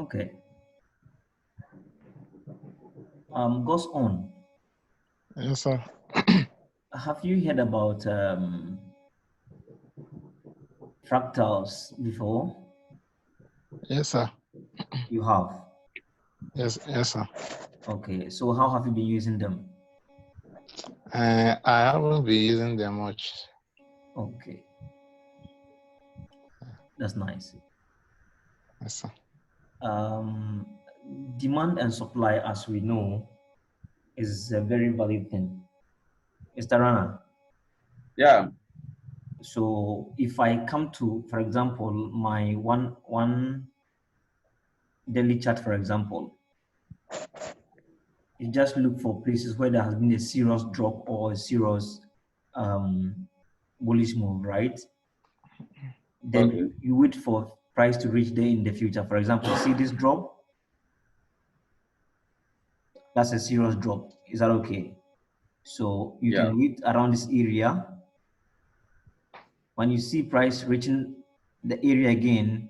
Okay. Goes on. Yes, sir. Have you heard about fractals before? Yes, sir. You have. Yes, yes, sir. Okay. So how have you been using them? I haven't been using them much. Okay. That's nice. Yes, sir. Um, Demand and supply, as we know, is a very valid thing. Mr. Rana, Yeah. so if I come to, for example, my one daily chart, for example, you just look for places where there has been a serious drop or a serious um, bullish move, right? Then Okay. you wait for price to reach there in the future. For example, see this drop, that's a serious drop. Is that okay? So you Yeah. can wait around this area. When you see price reaching the area again,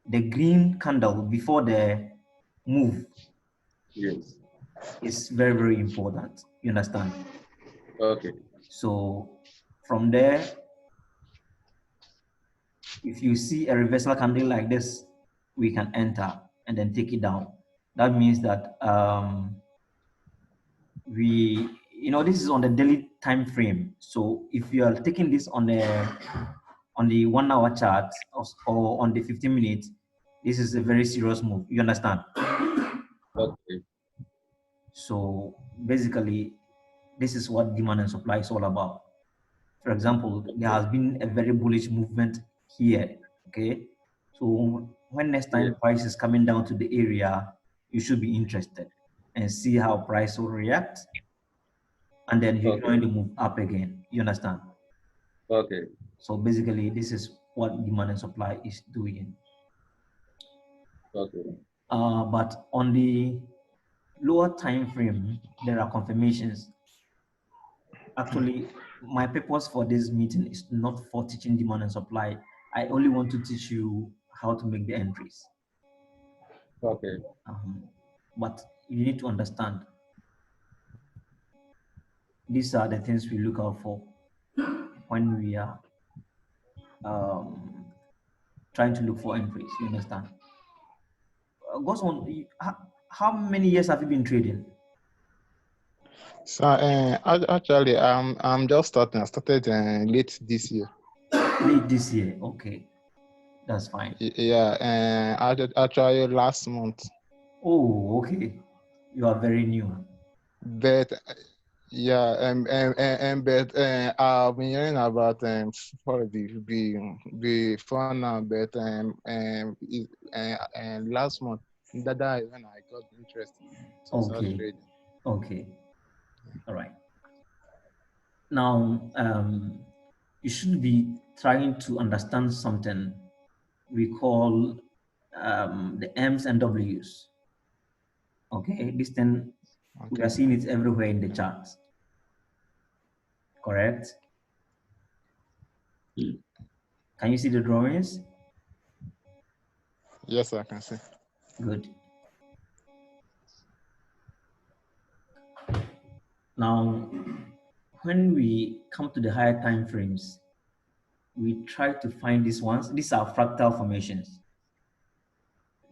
the green candle before the move Yes. is very, very important. You understand? Okay. So from there, if you see a reversal candle like this, we can enter and then take it down. That means that this is on the daily time frame. So if you are taking this on the 1 hour chart or on the 15 minutes, this is a very serious move. You understand? Okay. So basically, this is what demand and supply is all about. For example, there has been a very bullish movement here. Okay. So when next Yeah. time price is coming down to the area, you should be interested and see how price will react. And then you Okay. join the move up again. You understand? Okay. So basically, this is what demand and supply is doing. Okay. But on the lower time frame, there are confirmations. Actually, my purpose for this meeting is not for teaching demand and supply. I only want to teach you how to make the entries. Okay. But you need to understand these are the things we look out for when we are um, trying to look for entries. You understand? Goes on. How many years have you been trading? So, actually, I'm just starting. I started late this year. Late this year. Okay, that's fine. Yeah, actually last month. Oh, okay. You are very new. But yeah, but I've been hearing about for before now, but last month that is when I got interested to start Okay. trading. Okay. All right. Now, you should be trying to understand something we call the M's and W's. Okay, this thing we are Okay. seeing it everywhere in the charts. Correct? Can you see the drawings? Yes, I can see. Good. Now, when we come to the higher time frames, we try to find these ones. These are fractal formations.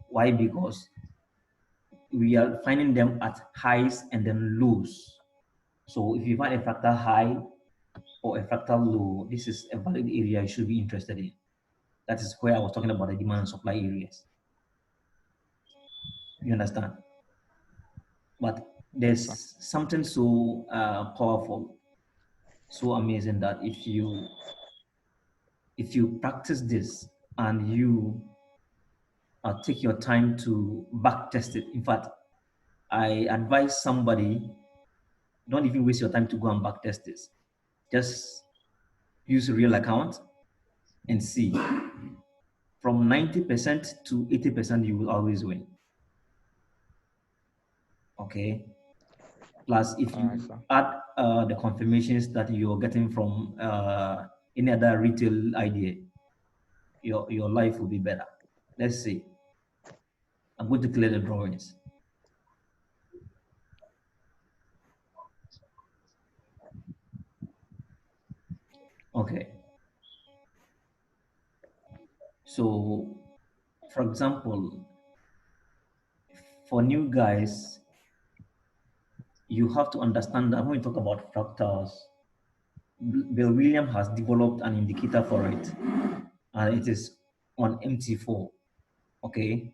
Why? Because we are finding them at highs and then lows. So if you find a fractal high or a fractal low, this is a valid area you should be interested in. That is where I was talking about the demand and supply areas. You understand? But Yes, sir. there's something so powerful, so amazing that if you practice this and you take your time to back test it. In fact, I advise somebody don't even waste your time to go and back test this. Just use a real account and see. From 90% to 80%, you will always win. Okay. Plus, if All right, you sir. add the confirmations that you're getting from any other retail idea, your life will be better. Let's see. I'm going to clear the drawings. Okay. So, for example, for new guys, you have to understand that when we talk about fractals, Bill Williams has developed an indicator for it, and it is on MT4. Okay,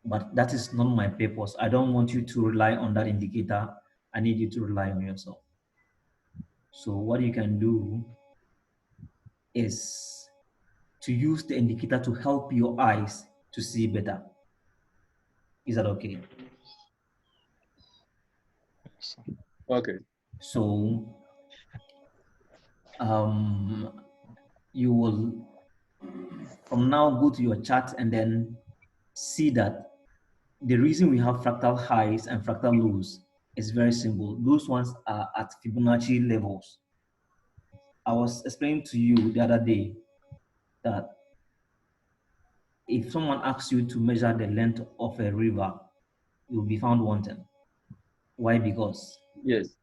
but that is not my purpose. I don't want you to rely on that indicator. I need you to rely on yourself. So what you can do is to use the indicator to help your eyes to see better. Is that okay? Yes, sir. Okay. So you will from now go to your chart and then see that the reason we have fractal highs and fractal lows is very simple. Those ones are at Fibonacci levels. I was explaining to you the other day that if someone asks you to measure the length of a river, you'll be found wanting. Why? Because Yes.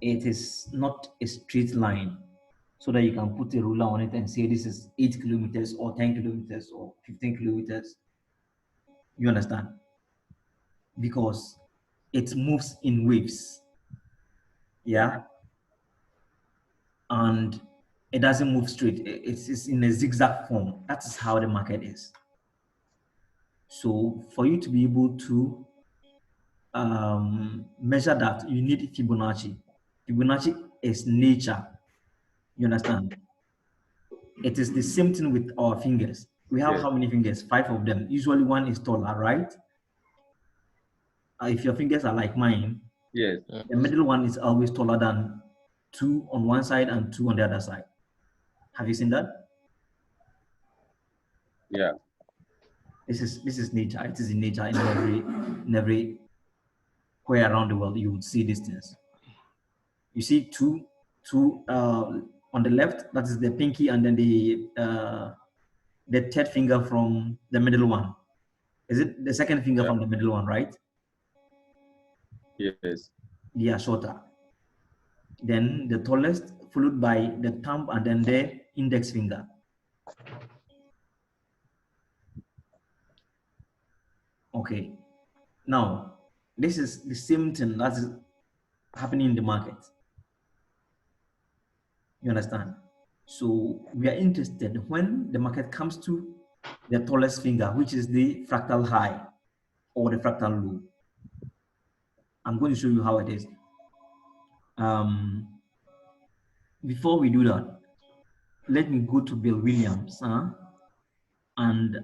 it is not a straight line so that you can put a ruler on it and say this is 8 kilometers or 10 kilometers or 15 kilometers. You understand? Because it moves in waves. Yeah. And it doesn't move straight. It's in a zigzag form. That is how the market is. So for you to be able to measure that, you need Fibonacci. Fibonacci is nature. You understand? It is the same thing with our fingers. We have Yes. how many fingers? 5 of them. Usually one is taller, right? If your fingers are like mine, Yes. the middle one is always taller than 2 on one side and 2 on the other side. Have you seen that? Yeah. This is nature. It is in nature in every where around the world you would see these things. You see two on the left, that is the pinky, and then the third finger from the middle one. Is it the second finger Yeah. from the middle one, right? Yes. They are shorter. Then the tallest, followed by the thumb and then the index finger. Okay. Now, this is the same thing that is happening in the market. You understand? So we are interested when the market comes to the tallest finger, which is the fractal high or the fractal low. I'm going to show you how it is. Before we do that, let me go to Bill Williams and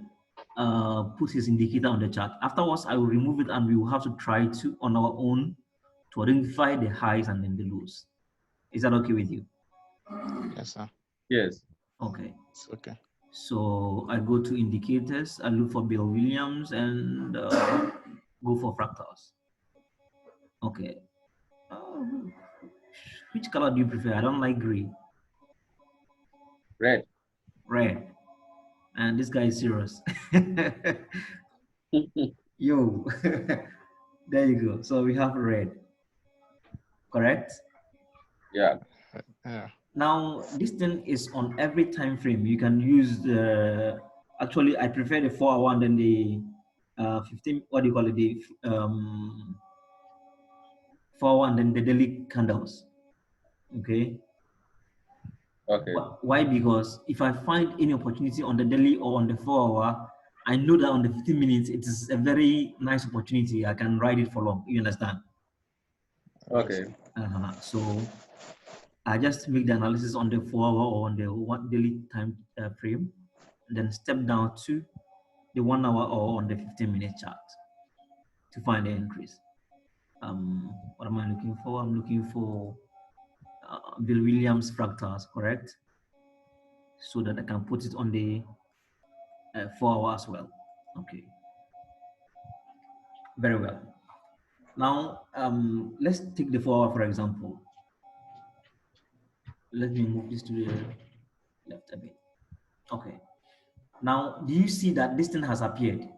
put his indicator on the chart. Afterwards, I will remove it and we will have to try to on our own to identify the highs and then the lows. Is that okay with you? Yes, sir. Yes. Okay. It's okay. So I go to indicators, I look for Bill Williams and go for fractals. Okay. Which color do you prefer? I don't like gray. Red. Red. And this guy is serious. Yo. There you go. So we have red. Correct? Yeah. Yeah. Now, this thing is on every time frame. You can use the, actually, I prefer the 4 hour and then the 15, what do you call it? The 4 hour and then the daily candles. Okay. Okay. Why? Because if I find any opportunity on the daily or on the 4 hour, I know that on the 15 minutes, it is a very nice opportunity. I can ride it for long. You understand? Okay. So I just make the analysis on the 4 hour or on the one daily time frame, and then step down to the 1 hour or on the 15-minute chart to find the increase. What am I looking for? I'm looking for Bill Williams fractals, correct? So that I can put it on the 4 hour as well. Okay, very well. Now, let's take the 4 hour for example. Let me move this to the left a bit. Okay. Now, do you see that this thing has appeared?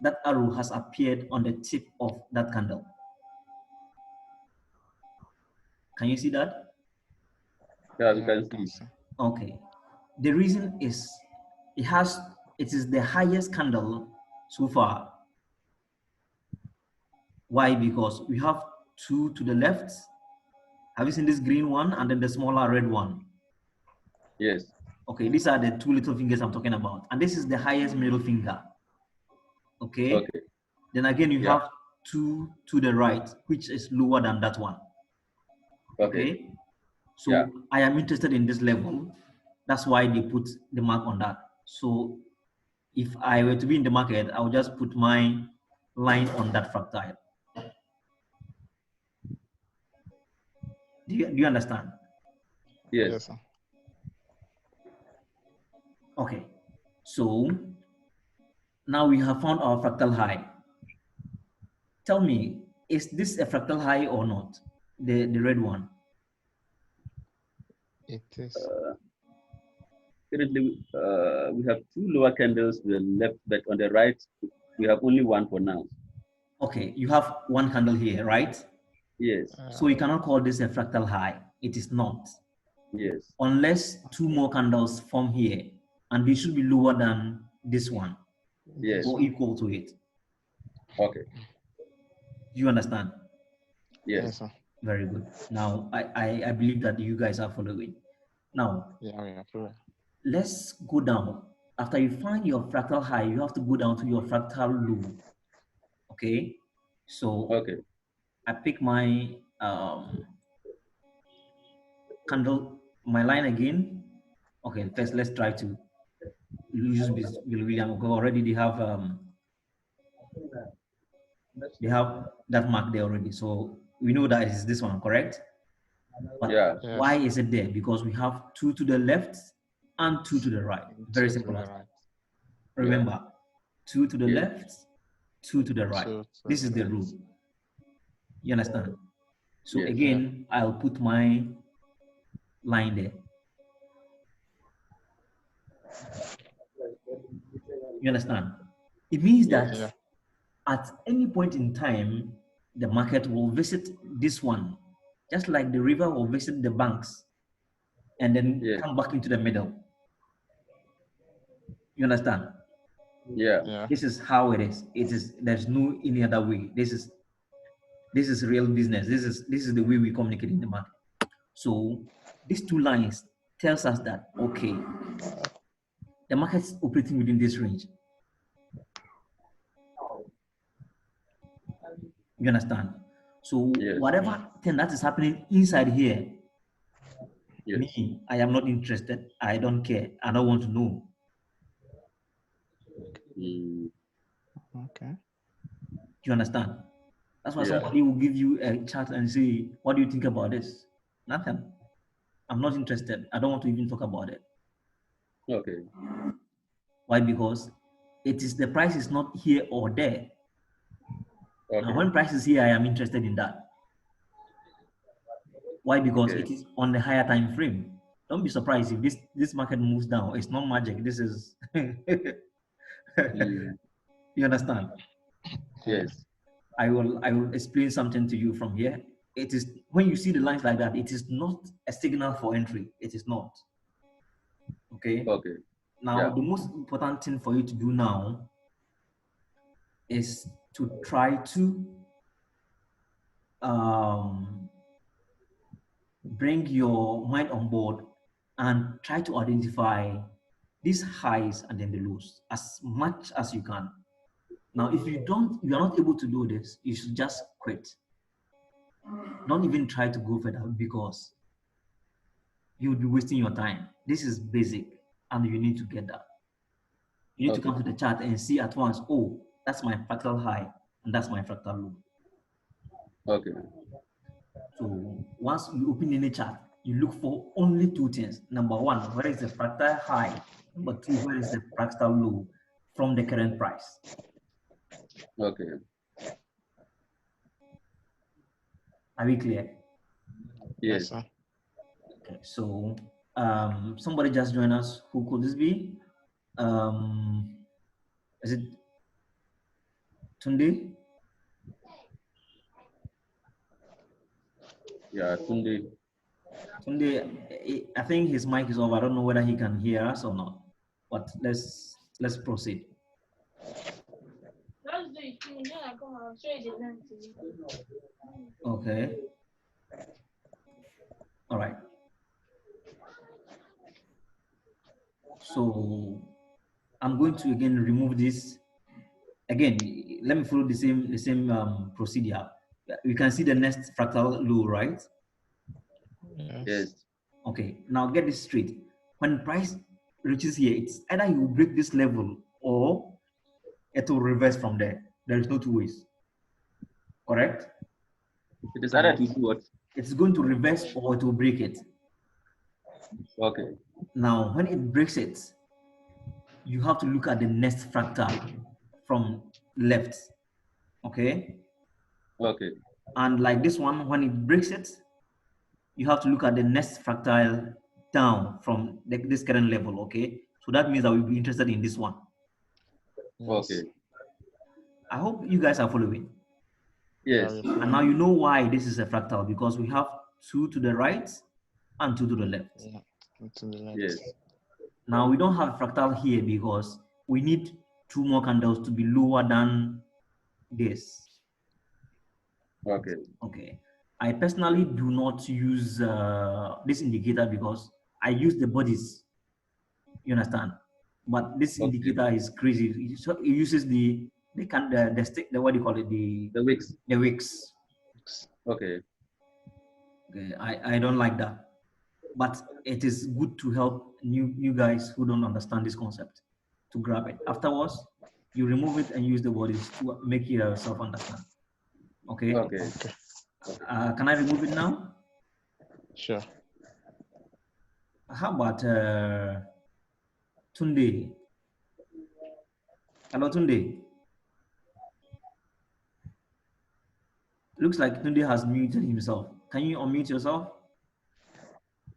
that arrow has appeared on the tip of that candle. Can you see that? Yeah, you Yeah, can you can see. see. Okay. The reason is it is the highest candle so far. Why? Because we have two to the left. Have you seen this green one and then the smaller red one? Yes. Okay, these are the two little fingers I'm talking about. And this is the highest middle finger. Okay. Okay. Then again, you Yeah. have two to the right, which is lower than that one. Okay. Okay. So Yeah. I am interested in this level. That's why they put the mark on that. So if I were to be in the market, I would just put my line on that fractal. Do you understand? Yes. Yes, sir. Okay. So now we have found our fractal high. Tell me, is this a fractal high or not? The red one. It is. Currently, we have two lower candles to the left, but on the right, we have only one for now. Okay, you have one candle here, right? Yes. So you cannot call this a fractal high. It is not. Yes. Unless two more candles form here, and they should be lower than this one Yes. or equal to it. Okay. You understand? Yes. Yes, sir. Very good. Now, I believe that you guys are following. Now, Yeah, we are following. let's go down. After you find your fractal high, you have to go down to your fractal low. Okay? So Okay. I pick my candle, my line again. Okay, first let's try to use William because already they have that mark there already. So we know that is this one, correct? But Yeah. why Yes. is it there? Because we have two to the left and two to the right. Very Two to simple the as that. right. Remember, two to the Yes. left, two to the right. Two to This the is the left. rule. You understand? So Yes. again, I'll put my line there. You understand? It means Yes. that Yeah. at any point in time, the market will visit this one, just like the river will visit the banks and then Yes. come back into the middle. You understand? Yeah. Yeah. This is how it is. There's no any other way. This is real business. This is the way we communicate in the market. So these two lines tells us that okay, the market is operating within this range. You understand? So Yes. whatever thing that is happening inside here, Yes. me, I am not interested. I don't care. I don't want to know. Mm, Okay. You understand? That's why yeah. somebody will give you a chat and say, "What do you think about this?" Nothing. I'm not interested. I don't want to even talk about it. Okay. Why? Because the price is not here or there. Okay. Now, when price is here, I am interested in that. Why? Because Okay. it is on the higher time frame. Don't be surprised if this market moves down. It's not magic. This is Mm, you understand? Yeah. yes. I will explain something to you from here. It is when you see the lines like that, it is not a signal for entry. It is not. Okay. Okay. Now Yeah. the most important thing for you to do now is to try to um, bring your mind on board and try to identify these highs and then the lows as much as you can. Now, if you are not able to do this, you should just quit. Don't even try to go further because you will be wasting your time. This is basic and you need to get that. You need to Okay. come to the chart and see at once, oh, that's my fractal high and that's my fractal low. Okay. So once you open any chart, you look for only two things. Number one, where is the fractal high? Number two, where is the fractal low from the current price? Okay. Are we clear? Yes, Yes. sir. Okay, so somebody just joined us. Who could this be? Is it Tunde? Yeah, Tunde. Tunde, I think his mic is off. I don't know whether he can hear us or not. But let's proceed. Okay. All right. So I'm going to again remove this. Again, let me follow the same procedure. You can see the next fractal low, right? Yes. Okay. Now get this straight. When price reaches here, it's either you break this level or it will reverse from there. There is no two ways. Correct? It is either to do what? It's going to reverse or it will break it. Okay. Now, when it breaks it, you have to look at the next fractal from left. Okay? Okay. And like this one, when it breaks it, you have to look at the next fractal down from this current level. Okay? So that means that we'll be interested in this one. Okay. I hope you guys are following. Yes. And now you know why this is a fractal, because we have two to the right and two to the left. Yes. Now we don't have a fractal here because we need two more candles to be lower than this. Okay. Okay. I personally do not use this indicator because I use the bodies. You understand? But this indicator is crazy. So it uses the what do you call it? The wicks. The wicks. Okay. Okay. I don't like that. But it is good to help new guys who don't understand this concept to grab it. Afterwards, you remove it and use the bodies to make yourself understand. Okay. Okay. Can I remove it now? Sure. How about Tunde? Hello, Tunde. Looks like Tunde has muted himself. Can you unmute yourself?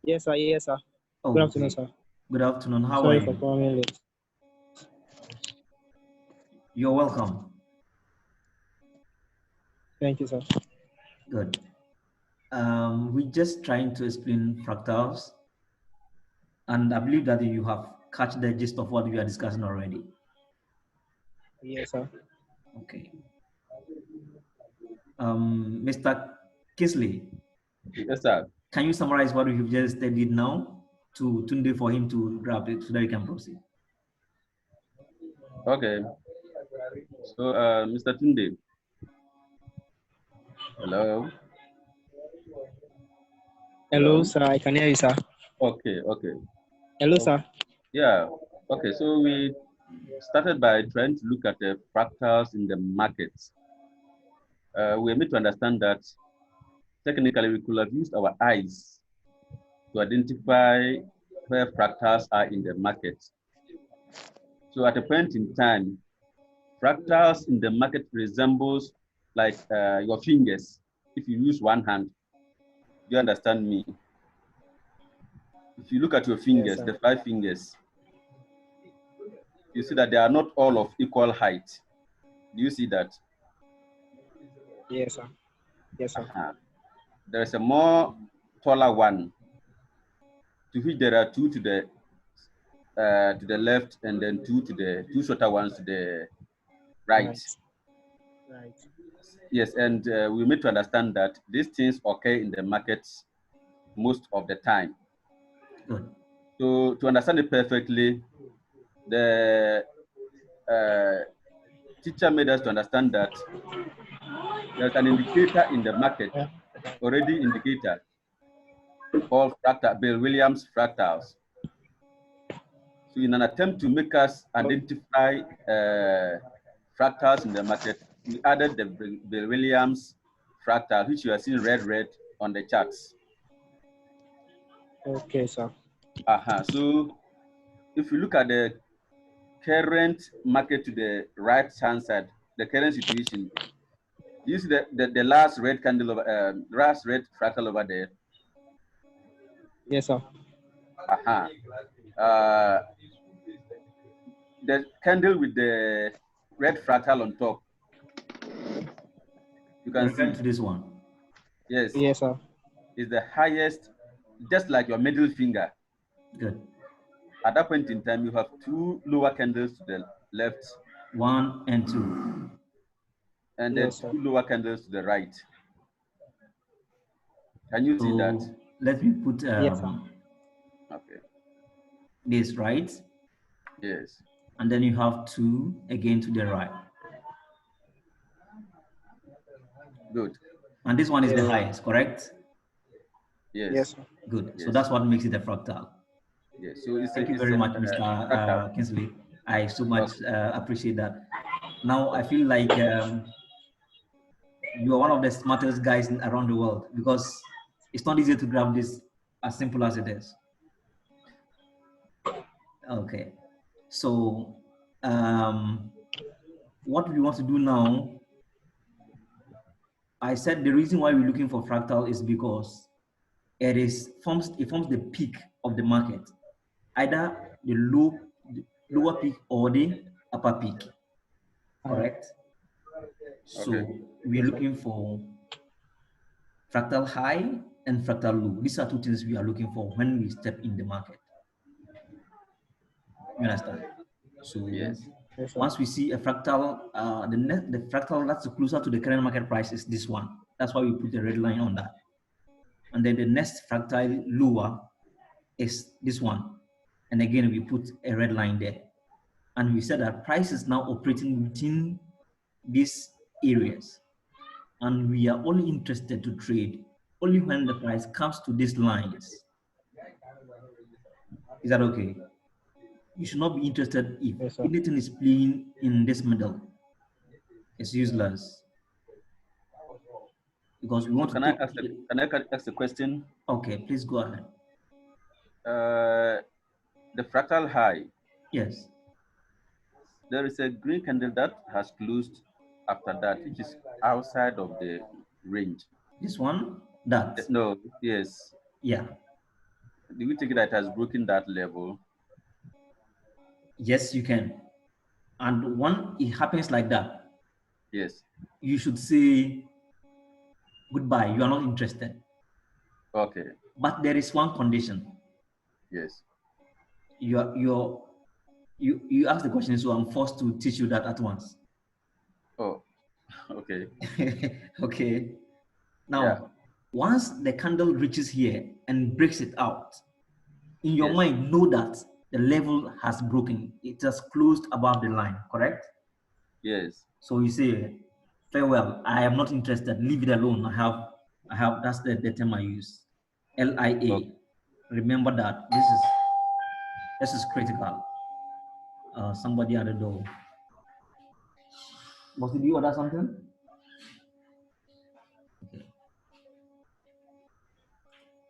Yes, sir. Yes, sir. Oh, Good afternoon, sir. Good afternoon. How Sorry are for you? coming late. You're welcome. Thank you, sir. Good. We're just trying to explain fractals, and I believe that you have catch the gist of what we are discussing already. Yes, sir. Okay. Mr. Kisley. Yes, sir. Can you summarize what we've just studied now to Tunde for him to grab it so that we can proceed? Okay. So, Mr. Tunde. Hello. Hello, sir. I can hear you, sir. Okay. Okay. Hello, sir. Yeah. Okay. So we started by trying to look at the fractals in the markets. We need to understand that technically we could have used our eyes to identify where fractals are in the market. So at a point in time, fractals in the market resembles like your fingers. If you use one hand, do you understand me? If you look at your fingers, Yes, the 5 fingers, you see that they are not all of equal height. Do you see that? Yes, sir. Yes, sir. There is a more taller one, to which there are 2 to the left, and then 2 shorter ones to the right. Right. Yes, and we need to understand that these things occur in the markets most of the time. Good. So to understand it perfectly, the teacher made us to understand that there's an indicator in the market, already indicator, called fractal, Bill Williams fractals. So in an attempt to make us identify fractals in the market, we added the Bill Williams fractal, which you are seeing red on the charts. Okay, sir. So if you look at the current market to the right-hand side, the current situation, you see the last red candle over, last red fractal over there. Yes, sir. The candle with the red fractal on top You You're can referring see, to this one. yes, Yes, sir. is the highest, just like your middle finger. Good. At that point in time, you have two lower candles to the left 1 and 2. and then Yes, sir. two lower candles to the right. Can you see that? So let me put Yes, sir. Okay. this right, Yes. and then you have 2 again to the right. Good. And this one is the Yes. highest, correct? Yes. Yes, sir. Good. So Yes. that's what makes it a fractal. Yes. So it's Thank you it's very much, Mr. fractal. Kingsley. I so much Okay. appreciate that. Now I feel like you are one of the smartest guys around the world, because it's not easy to grab this as simple as it is. Okay. So what we want to do now, I said the reason why we're looking for fractal is because it forms the peak of the market, either the lower peak or the upper peak, correct? So Okay. we're Yes, sir. looking for fractal high and fractal low. These are two things we are looking for when we step in the market. You understand? So Yes. Yes, sir. once we see a fractal, the fractal that's closer to the current market price is this one. That's why we put a red line on that. And then the next fractal lower is this one. And again, we put a red line there. And we said that price is now operating within these areas. And we are only interested to trade only when the price comes to these lines. Is that okay? You should not be interested if Yes, sir. anything is playing in this middle. It's useless. Because we want to Can I take. ask a question? Okay, please go ahead. The fractal high, Yes. there is a green candle that has closed after that, which is outside of the range. This one, that. No, yes. Yeah. Do we take it that it has broken that level? Yes, you can. And when it happens like that, Yes. you should say goodbye. You are not interested. Okay. But there is one condition. Yes. You ask the question, so I'm forced to teach you that at once. Oh, okay. Okay. Now, Yeah. once the candle reaches here and breaks it out, in your Yes. mind, know that the level has broken. It has closed above the line, correct? Yes. So you say, farewell, I am not interested, leave it alone. I have that's the term I use. LIA. Okay. Remember that this is critical. Somebody at the door. Was did you order something? Okay.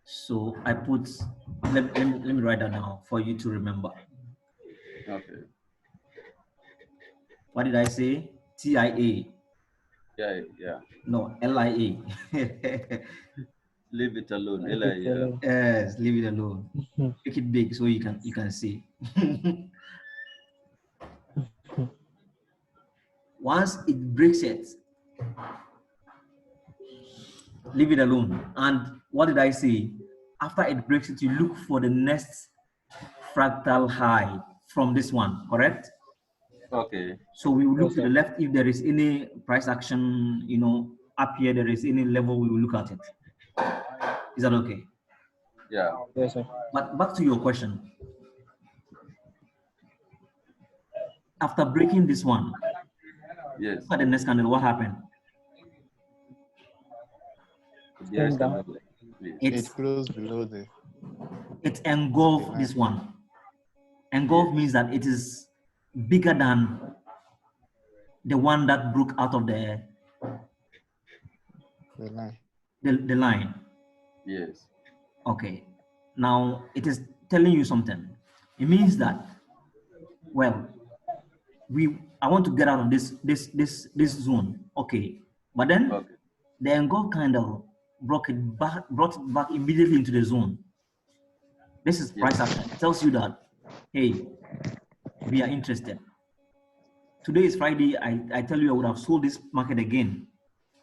So I put let me write that down for you to remember. Okay. What did I say? TIA. Yeah. Yeah. No, LIA. Leave it alone. Leave Eli, it yeah. alone. Yes, leave it alone. Make it big so you can see. Once it breaks it, leave it alone. And what did I say? After it breaks it, you look for the next fractal high from this one, correct? Okay. So we will look Yes, to the sir. left if there is any price action, up here, there is any level, we will look at it. Is that okay? Yeah. Yes, sir. But back to your question. After breaking this one, Yes. look at the next candle, what happened? Yes. Stand down. Yes. It closed below It the engulfed line. this one. Engulf Yes. means that it is bigger than the one that broke out of the line. the line. Yes. Okay. Now it is telling you something. It means that, well, I want to get out of this zone. Okay. But then Okay. the engulf candle brought it back immediately into the zone. This is price Yes. action. It tells you that, hey, we are interested. Today is Friday. I tell you I would have sold this market again.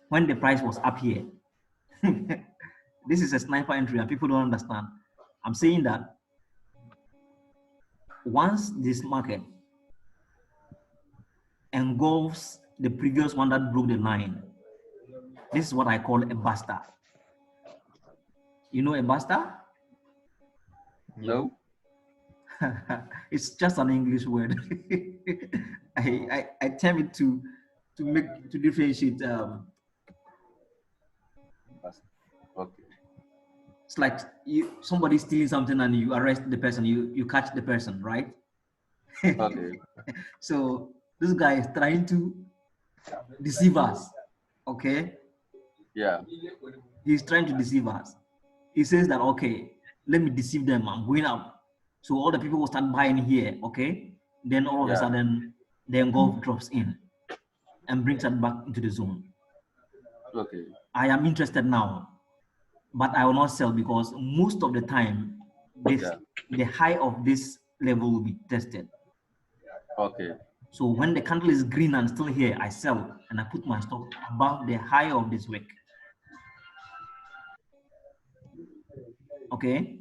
when the price was up here. This is a sniper entry and people don't understand. I'm saying that once this market engulfs the previous one that broke the line, this is what I call a buster. You know a buster? No. It's just an English word. I term it to differentiate. Okay. It's like somebody stealing something and you arrest the person, you catch the person, right? Okay. So this guy is trying to deceive us. Okay. Yeah. He's trying to deceive us. He says that, okay, let me deceive them. I'm going up. So all the people will start buying here. Okay. Then all of a sudden, the engulf drops in and brings it back into the zone. Okay. I am interested now, but I will not sell because most of the time, the high of this level will be tested. Okay. So when the candle is green and still here, I sell and I put my stop above the high of this wick. Okay.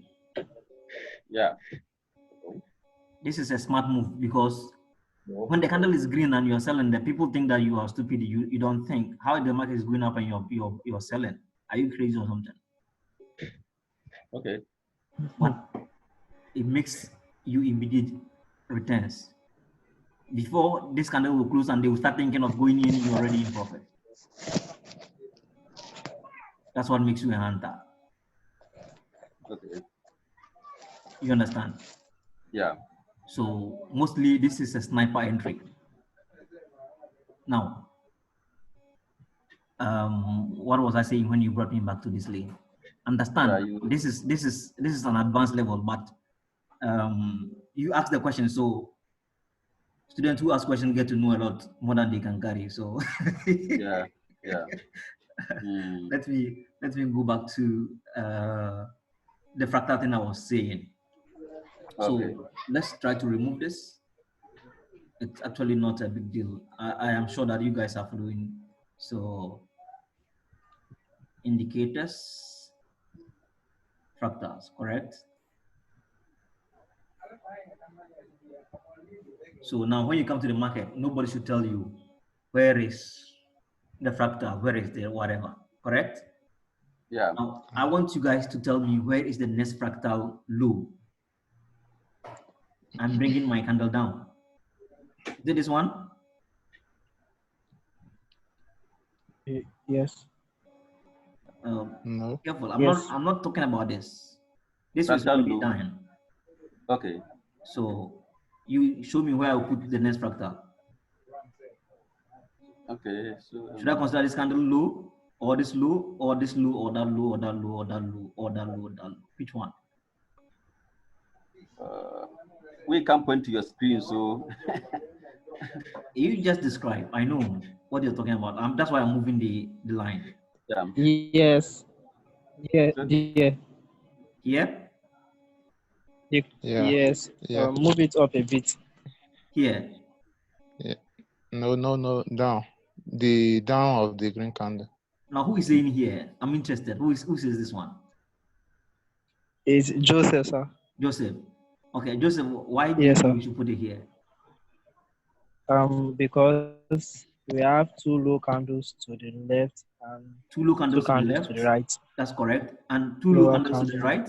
Yeah. This is a smart move because when the candle is green and you're selling, the people think that you are stupid. You don't think how the market is going up and you're selling. Are you crazy or something? Okay. But it makes you immediate returns. Before this candle will close and they will start thinking of going in, you're already in profit. That's what makes you a hunter. Okay. You understand? Yeah. So mostly this is a sniper entry. Now, what was I saying when you brought me back to this lane? Understand? This is an advanced level, but you ask the question, so students who ask questions get to know a lot more than they can carry. So yeah. Let me go back to the fractal thing I was saying. Okay. So let's try to remove this. It's actually not a big deal. I am sure that you guys are following. So indicators, fractals, correct? So now when you come to the market, nobody should tell you where is the fractal, where is the whatever, correct? Yeah. Now, I want you guys to tell me where is the next fractal low. I'm bringing my candle down. Is it this one? Yes. No. Careful. Yes. I'm not talking about this. This is Fractal already low. done. Okay. So you show me where I'll put the next fractal. Okay. So should I consider this candle low, or this low, or this low, or that low, or that low, or that low, or that low, or that low? Which one? we can't point to your screen, so you just describe. I know what you're talking about. That's why I'm moving the line. yeah. Yes. Yeah. So, Yeah. Here? Yes. Yeah. Move it up a bit. Here? Yeah. No. Down. The down of the green candle. Now, who is saying here? I'm interested. Who says this one? It's Joseph, sir. Joseph. Okay, Joseph, why do you Yes, think sir. we should put it here? Because we have two low candles to the left and Two low candles, two candles to to the right. That's correct. And two low Lower candles to the candle. right?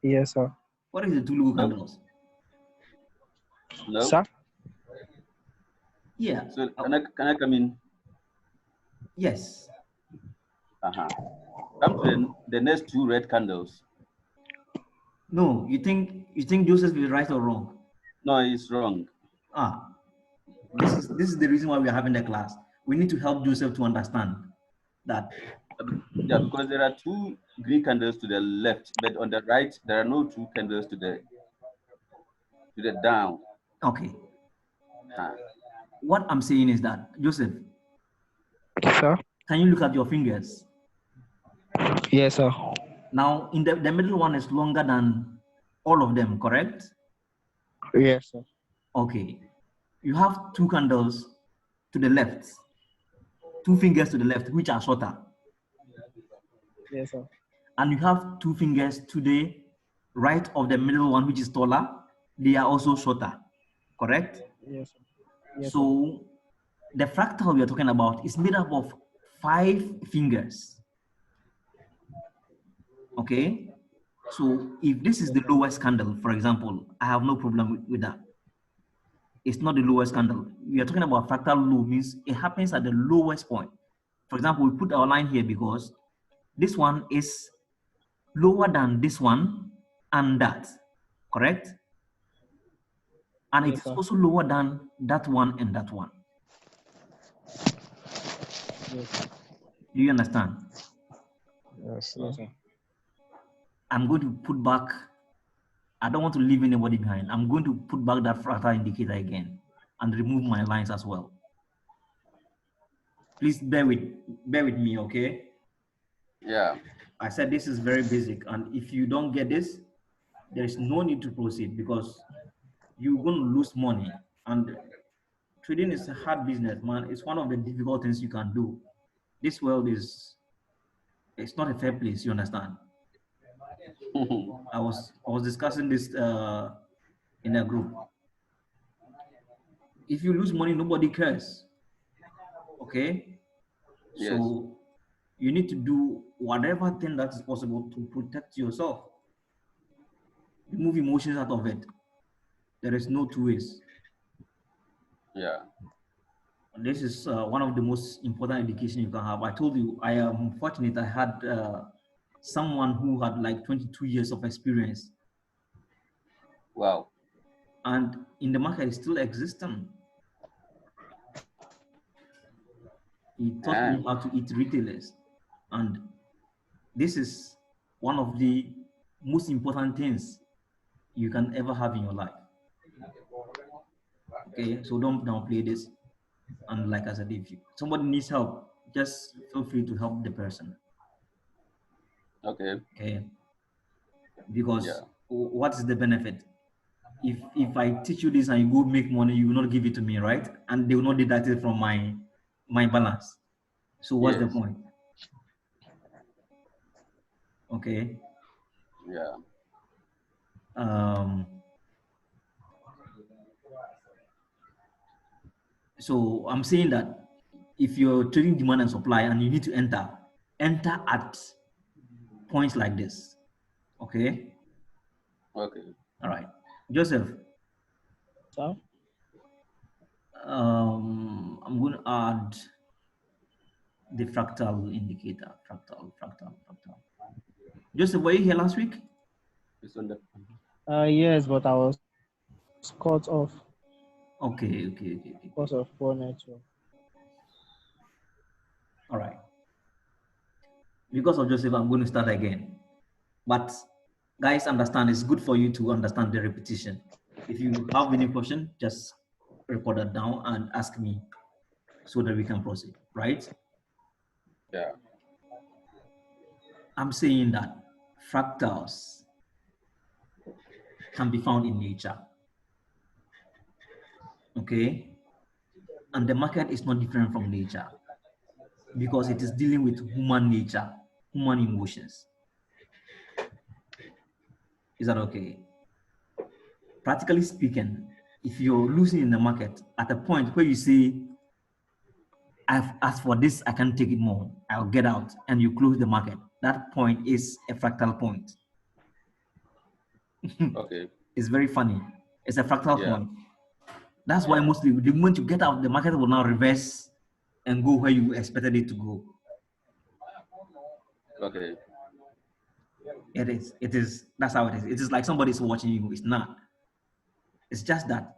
Yes, sir. What is the two low candles? no. Sir? Yeah. So can I come in? Yes. Come to the next two red candles. No, you think Joseph is right or wrong? No, it's wrong. This is the reason why we are having the class. We need to help Joseph to understand that. Yeah, because there are two green candles to the left, but on the right there are no two candles to the down. Okay. What I'm saying is that, Joseph, Sir? can you look at your fingers? Yes, sir. Now, in the middle one is longer than all of them, correct? Yes, sir. Okay. You have two candles to the left, two fingers to the left, which are shorter. Yes, sir. And you have two fingers to the right of the middle one, which is taller. They are also shorter, correct? Yes, sir. Yes, sir. So the fractal we are talking about is made up of 5 fingers. Okay? So if this is the lowest candle, for example, I have no problem with that. It's not the lowest candle. We are talking about fractal low, means it happens at the lowest point. For example, we put our line here because this one is lower than this one and that, correct? And it Yes, is sir. also lower than that one and that one. Yes. Do you understand? Yes, Yes, sir. I'm going to put back, I don't want to leave anybody behind. I'm going to put back that fractal indicator again and remove my lines as well. Please bear with me, okay? Yeah. I said this is very basic, and if you don't get this, there is no need to proceed because you're going to lose money. And trading is a hard business, man. It's one of the difficult things you can do. This world is, it's not a fair place, you understand? I was discussing this in a group. If you lose money, nobody cares. Okay? Yes. So you need to do whatever thing that is possible to protect yourself. Remove emotions out of it. There is no two ways. Yeah. This is one of the most important education you can have. I told you, I am fortunate I had someone who had like 22 years of experience. Wow. And in the market, it's still existing. He taught me how to eat retailers. And this is one of the most important things you can ever have in your life. Okay, so don't downplay this. And like I said, if somebody needs help, just feel free to help the person. Okay. Okay, because Yeah. what is the benefit? If I teach you this and you go make money, you will not give it to me, right? And they will not deduct it from my balance. So what's the Yes. point? Okay. Yeah. So I'm saying that if you're trading demand and supply and you need to enter at points like this. Okay. Okay. All right, Joseph. Sir? I'm going to add the fractal indicator. Fractal. Joseph, were you here last week? It's on the. Yes, but I was cut off Okay. because of poor network. All right. Because of Joseph, I'm going to start again. But guys, understand it's good for you to understand the repetition. If you have any question, just report that down and ask me so that we can proceed, right? Yeah. I'm saying that fractals can be found in nature. Okay? And the market is not different from nature because it is dealing with human nature, human emotions. Is that okay? Practically speaking, if you're losing in the market at a point where you say, I've asked for this, I can't take it more, I'll get out, and you close the market, that point is a fractal point. Okay. It's very funny. It's a fractal Yeah. point. That's why mostly the moment you get out, the market will now reverse and go where you expected it to go. Okay. It is, that's how it is. It is like somebody's watching you. It's not. It's just that.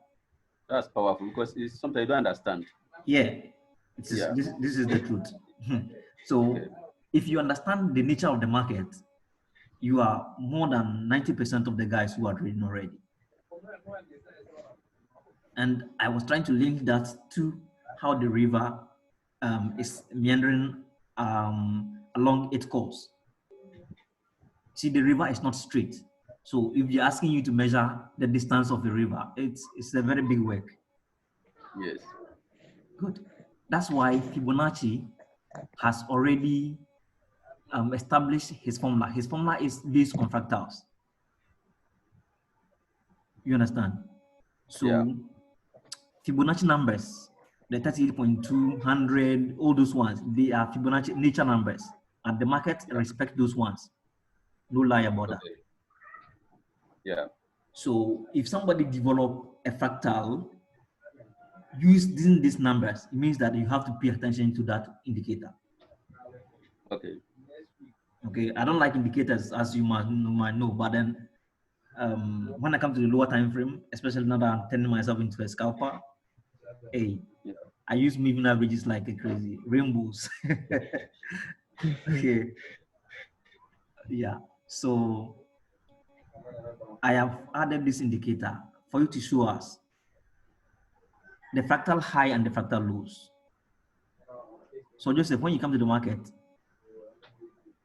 That's powerful because it's something you don't understand. Yeah. It is, Yeah. this is the truth. So Okay. if you understand the nature of the market, you are more than 90% of the guys who are trading already. And I was trying to link that to how the river is meandering along its course. See, the river is not straight. So if you're asking you to measure the distance of the river, it's a very big work. Yes. Good. That's why Fibonacci has already established his formula. His formula is based on fractals. You understand? So Yeah. Fibonacci numbers, the 38.2, 100, all those ones, they are Fibonacci nature numbers. And the market respect those ones. No lie about that. Okay. Yeah. So if somebody develop a fractal using these numbers, it means that you have to pay attention to that indicator. Okay. Okay, I don't like indicators, as you might know, but then when I come to the lower time frame, especially now that I'm turning myself into a scalper, hey, Yeah. I use moving averages like a crazy rainbows. Okay, yeah. So I have added this indicator for you to show us the fractal high and the fractal lows. So Joseph, when you come to the market,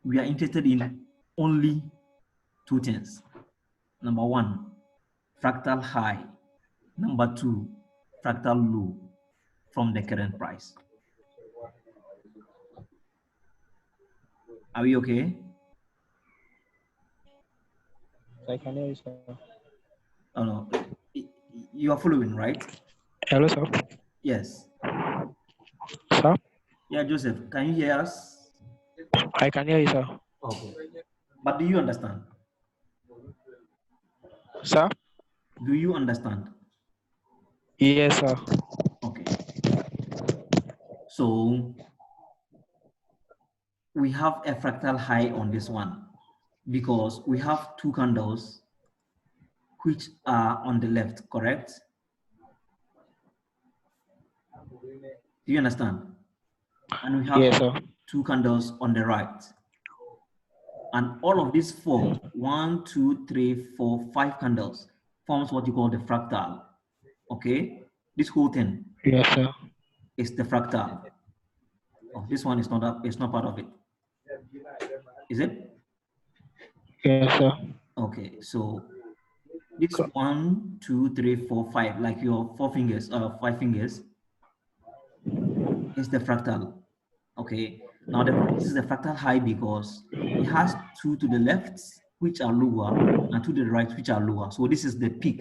we are interested in only two things. Number one, fractal high. Number two, fractal low from the current price. Are we okay? I can hear you, sir. Oh no, you are following, right? Hello, sir. Yes. Sir, Yeah, Joseph, can you hear us? I can hear you, sir. Okay. But do you understand? Sir, Do you understand? yes, sir. Okay. So we have a fractal high on this one because we have two candles which are on the left, correct? Do you understand? And we have Yes, sir. two candles on the right. And all of these four, 1, 2, 3, 4, 5 candles forms what you call the fractal. Okay? This whole thing Yes, sir. is the fractal. Oh, this one is not part of it. Is it? Yes, sir. Okay, so this 1, 2, 3, 4, 5, like your 5 fingers, is the fractal. Okay, now this is the fractal high because it has two to the left, which are lower, and to the right, which are lower. So this is the peak.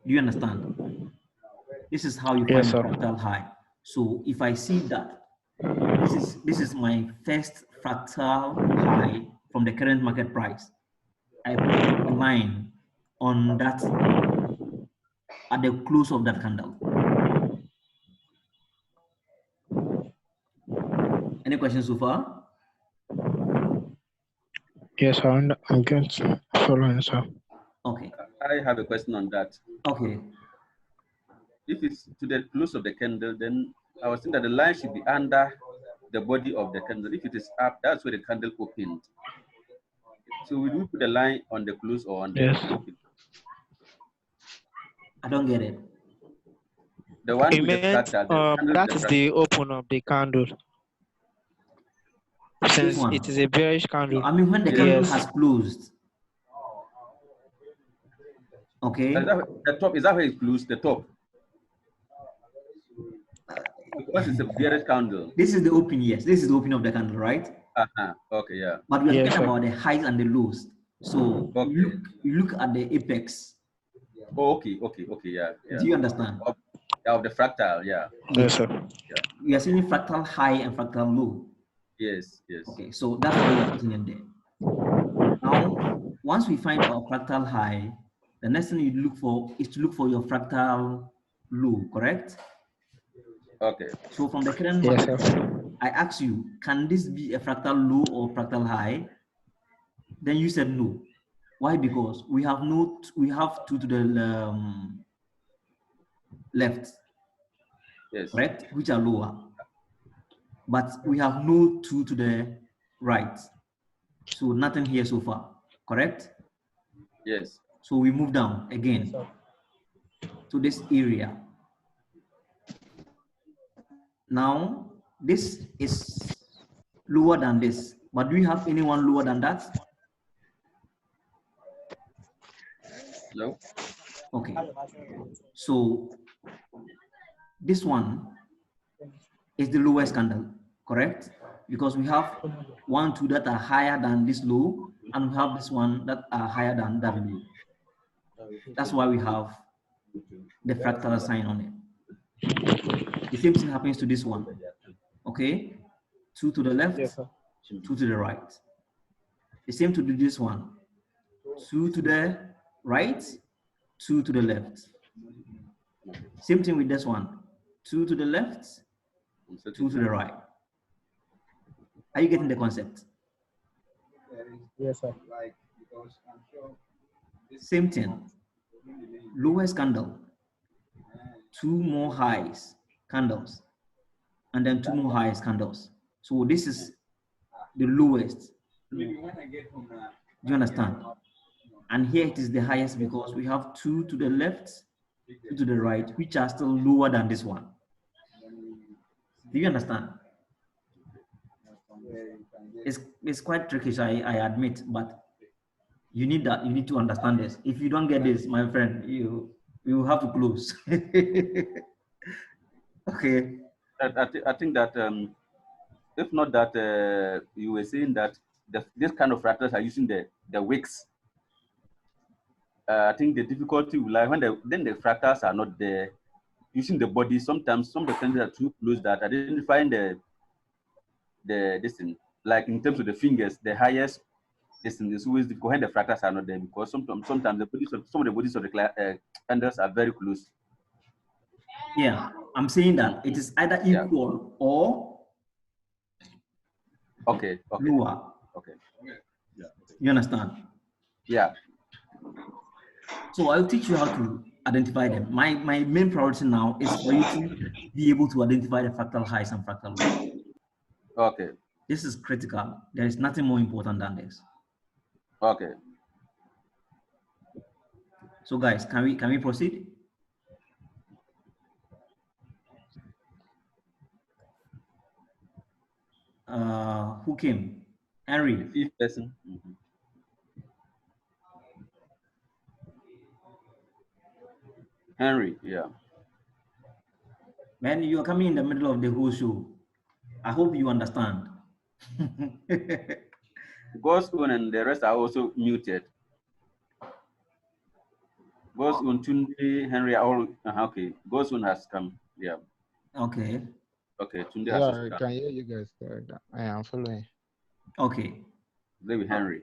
Do you understand? This is how you Yes, find the sir. fractal high. So if I see that this is my first fractal high from the current market price, I put a line on that at the close of that candle. Any questions so far? Yes, sir. I'm going to follow, sir. Okay. I have a question on that. Okay. If it's to the close of the candle, then I was thinking that the line should be under the body of the candle. If it is up, that's where the candle opened. So will we put the line on the close or on the Yes. open? I don't get it. The one It with the meant fractal, the candle with that the is fractal. the open of the candle. This Since it one. is a bearish No, candle. I mean when the Yes. candle Yes. has closed. Okay. The top, is that where it closed? The top. Because it's a bearish candle. This is the open, yes. This is the open of the candle, right? Okay, yeah. But we are Yes, talking sir. about the highs and the lows. So Okay. you look at the apex. Oh, okay, yeah. Do you understand? Of the fractal, yeah. Yes, sir. Yeah. We are seeing fractal high and fractal low. Yes. Okay, so that's why we are putting in there. Now, once we find our fractal high, the next thing you look for is to look for your fractal low, correct? Okay. So from the current Yes, market, sir. I asked you, can this be a fractal low or fractal high? Then you said no. Why? Because we have two to the left, Yes. correct, which are lower, but we have no two to the right. So nothing here so far, correct? Yes. So we move down again to this area. Now, this is lower than this, but do we have anyone lower than that? No. Okay. So this one is the lowest candle, correct? Because we have 1, 2 that are higher than this low, and we have this one that are higher than that low. That's why we have the fractal sign on it. The same thing happens to this one. Okay, 2 to the left, Yes, sir. 2 to the right. The same to do this one. 2 to the right, 2 to the left. Same thing with this one. 2 to the left, 2 to the right. Are you getting the concept? Yes, sir. Same thing. Lowest candle, 2 more highs candles, and then 2 more highs candles. So this is the lowest. Do you understand? And here it is the highest because we have 2 to the left, 2 to the right, which are still lower than this one. Do you understand? It's quite tricky, so I admit, but you need to understand this. If you don't get this, my friend, you will have to close. Okay. I think that if not that you were saying that this kind of fractals are using the wicks. I think the difficulty will lie when the fractals are not there, using the body. Sometimes some of the countries are too close that identifying this thing, like in terms of the fingers, the highest this thing is always difficult when the fractals are not there, because sometimes the bodies of some of the bodies of the candles are very close. Yeah, I'm saying that it is either equal or okay. lower. Okay. You understand? Yeah. So I'll teach you how to identify them. My main priority now is for you to be able to identify the fractal highs and fractal lows. Okay. This is critical. There is nothing more important than this. Okay. So guys, can we proceed? Who came? Henry. The fifth person. Mm-hmm. Henry, yeah. Man, you're coming in the middle of the whole show. I hope you understand. God's own and the rest are also muted. God's own, Tunde, Henry are all okay. God's own has come. Yeah. Okay. Okay, Tunde Yeah, has I also come. can hear you guys. I am following. Okay. Play with Henry.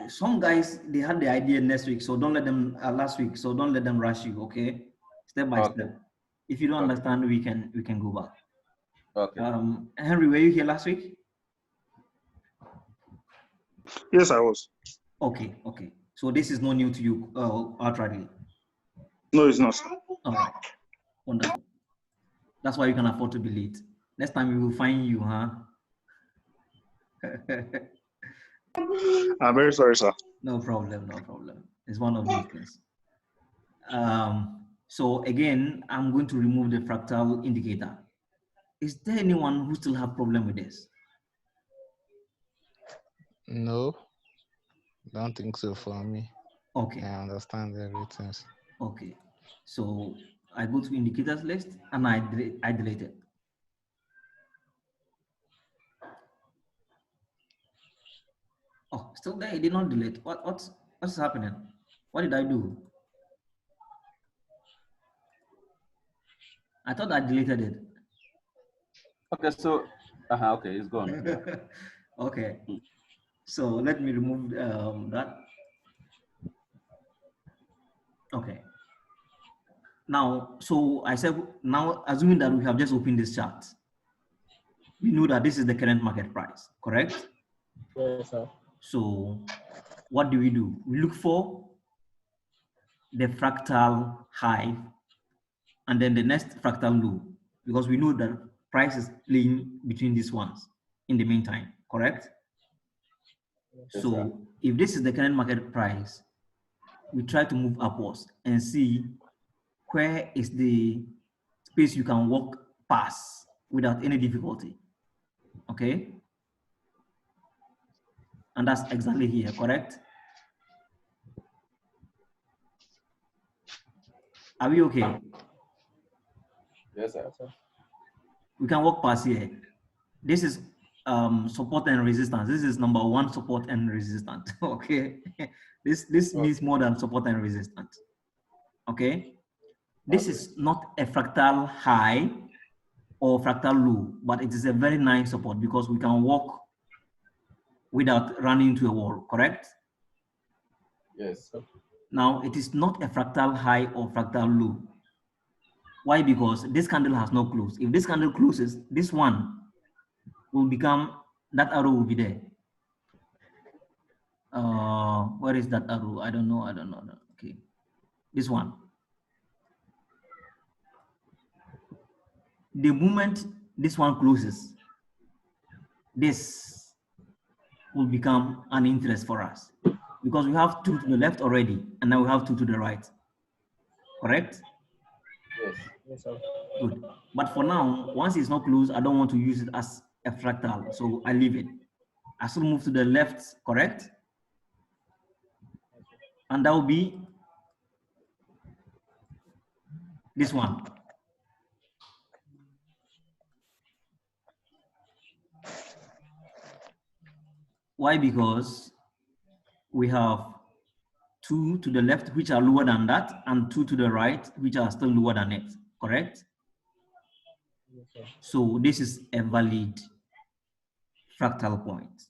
Some guys they had the idea next week, so don't let them last week, so don't let them rush you. Okay, step by step. If you don't understand, we can go back. Okay. Henry, were you here last week? Yes, I was. Okay. So this is no new to you, outrightly. No, it's not. All right. Wonderful. That's why you can afford to be late. Next time we will find you, huh? I'm very sorry, sir. No problem. It's one of those things. So again, I'm going to remove the fractal indicator. Is there anyone who still have problem with this? No, don't think so for me. Okay. I understand everything. Okay. So I go to indicators list and I delete it. Oh, still there. It did not delete. What's happening? What did I do? I thought I deleted it. Okay, so okay, it's gone. Yeah. Okay. So let me remove that. Okay. Now, so I said, now assuming that we have just opened this chart, we know that this is the current market price, correct? Yes, sir. So what do? We look for the fractal high and then the next fractal low, because we know that price is playing between these ones in the meantime, correct? Yes, so sir. if this is the current market price, we try to move upwards and see where is the space you can walk past without any difficulty. Okay? And that's exactly here, correct? Are we okay? Yes, sir. We can walk past here. This is support and resistance. This is number one, support and resistance. Okay, this means more than support and resistance. Okay, this is not a fractal high or fractal low, but it is a very nice support because we can walk without running into a wall. Correct? Yes. Now it is not a fractal high or fractal low. Why? Because this candle has no close. If this candle closes, this one will become, that arrow will be there. Where is that arrow? I don't know. Okay, this one. The moment this one closes, this will become an interest for us because we have two to the left already, and now we have two to the right. Correct? Yes. Yes, sir. Good. But for now, once it's not closed, I don't want to use it as a fractal, so I leave it. I still move to the left, correct? And that will be this one. Why? Because we have two to the left, which are lower than that, and two to the right, which are still lower than it, correct? Yes, sir. So this is a valid fractal point.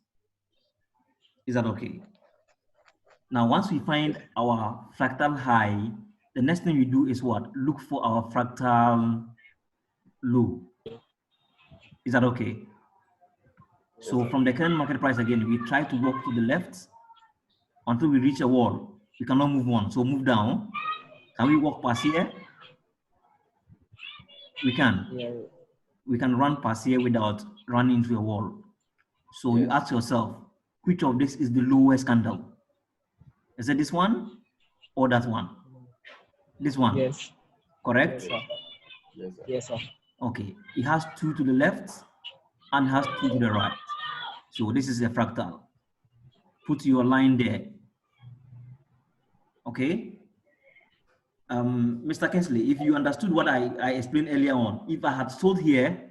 Is that okay? Now, once we find our fractal high, the next thing we do is what? Look for our fractal low. Is that okay? So from the current market price again, we try to walk to the left until we reach a wall. We cannot move on, so move down. Can we walk past here? We can. Yeah. We can run past here without running into a wall. So you ask yourself, which of this is the lowest candle? Is it this one or that one? This one. Yes. Correct? Yes, sir. Yes, sir. Yes, sir. Okay. It has two to the left and has two to the right. So this is a fractal. Put your line there. Okay. Mr. Kinsley, if you understood what I explained earlier on, if I had sold here,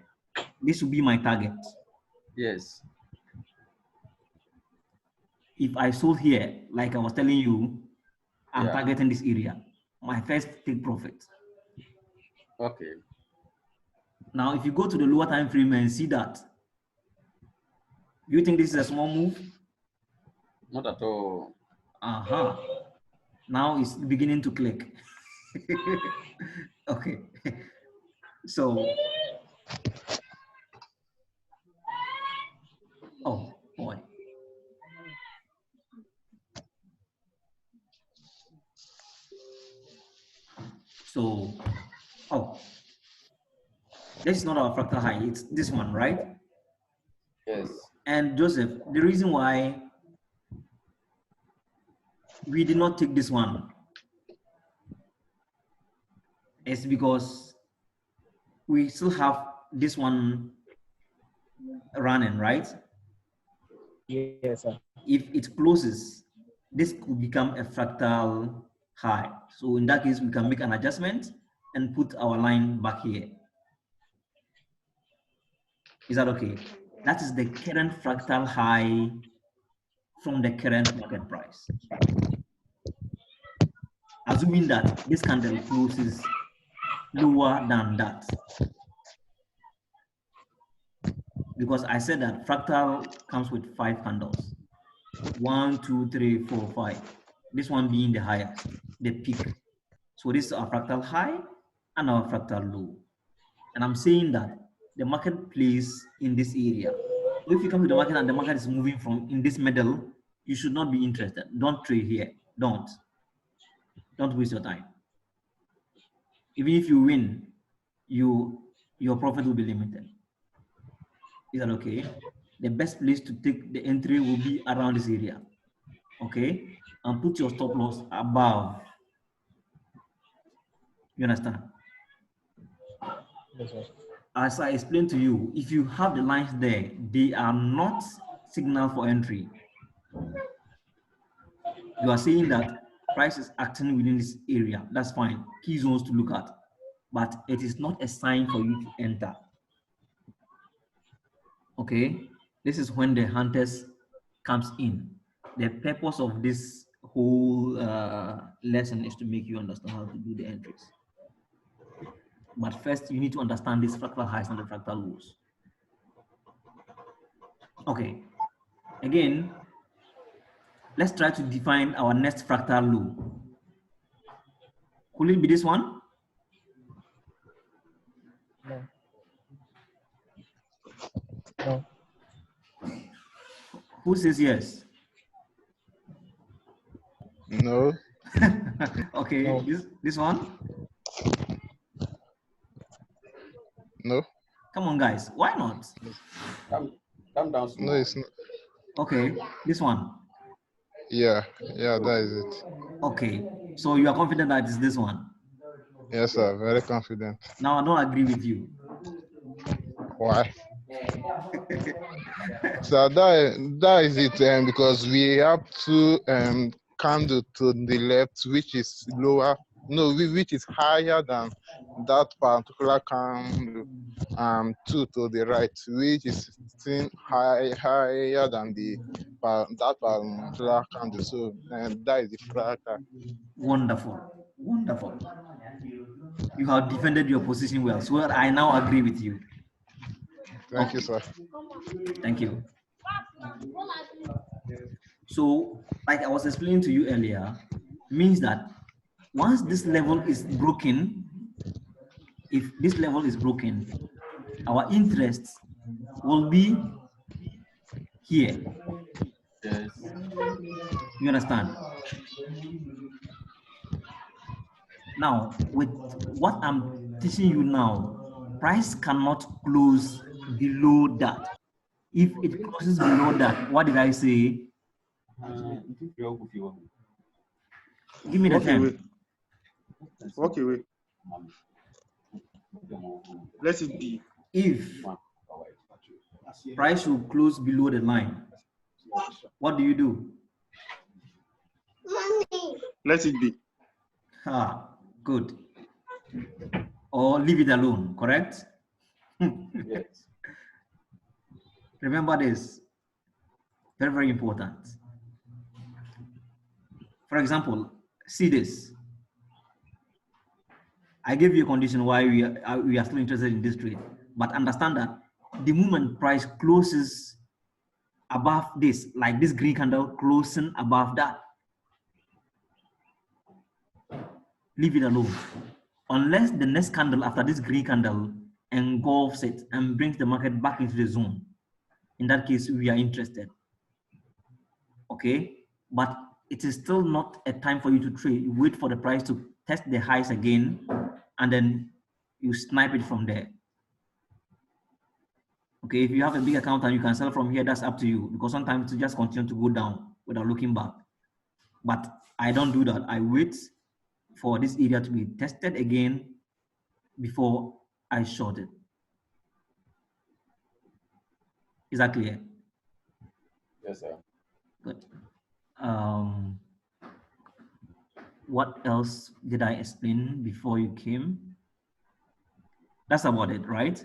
this would be my target. Yes. If I sold here, like I was telling you, I'm Yeah. targeting this area. My first take profit. Okay. Now, if you go to the lower time frame and see that, do you think this is a small move? Not at all. Aha. Now it's beginning to click. Okay. So, oh boy. So, oh, this is not our fractal high, it's this one, right? Yes. And Joseph, the reason why we did not take this one is because we still have this one running, right? Yes, sir. If it closes, this could become a fractal high. So in that case, we can make an adjustment and put our line back here. Is that okay? That is the current fractal high from the current market price. Assuming that this candle closes lower than that. Because I said that fractal comes with 5 candles. 1, 2, 3, 4, 5. This one being the highest, the peak. So this is our fractal high and our fractal low. And I'm saying that the market plays in this area. So if you come to the market and the market is moving from in this middle, you should not be interested. Don't trade here. Don't waste your time. Even if you win, your profit will be limited. Is that okay? The best place to take the entry will be around this area. Okay? And put your stop loss above. You understand? Yes, sir. As I explained to you, if you have the lines there, they are not signal for entry. You are saying that price is acting within this area. That's fine. Key zones to look at. but it is not a sign for you to enter. Okay, this is when the hunters comes in. The purpose of this whole lesson is to make you understand how to do the entries. But first, you need to understand these fractal highs and the fractal lows. Okay, again, let's try to define our next fractal low. Could it be this one? No. No. Who says yes? No. Okay, No. this one? No. Come on, guys, why not? Come down small. No, it's not. Okay, this one. Yeah. Yeah, that is it. Okay, so you are confident that it's this one? Yes, sir. Very confident. Now I don't agree with you. Why? So that is it, because we have two candle to the left, which is lower, no, which is higher than that particular candle, two to the right, which is still higher than that particular candle. So that is the fractal. Wonderful, wonderful. You have defended your position well, so I now agree with you. Thank you, sir. Thank you. So, like I was explaining to you earlier, means that once this level is broken, if this level is broken, our interests will be here. Yes. You understand? Now, with what I'm teaching you now, price cannot close below that. If it closes below that, what did I say? Give me the Walk away. 10. Walk away. Let it be. If price will close below the line, what do you do? Let it be. Ah, good. Or leave it alone, correct? Yes. Remember this. Very, very important. For example, see this. I gave you a condition why we are still interested in this trade, but understand that the moment price closes above this, like this green candle closing above that, leave it alone. Unless the next candle after this green candle engulfs it and brings the market back into the zone. In that case, we are interested. Okay, but it is still not a time for you to trade. You wait for the price to test the highs again, and then you snipe it from there. Okay, if you have a big account and you can sell from here, that's up to you, because sometimes it just continue to go down without looking back. But I don't do that. I wait for this area to be tested again before I short it. Is that clear? Yes, sir. Good. What else did I explain before you came? That's about it, right?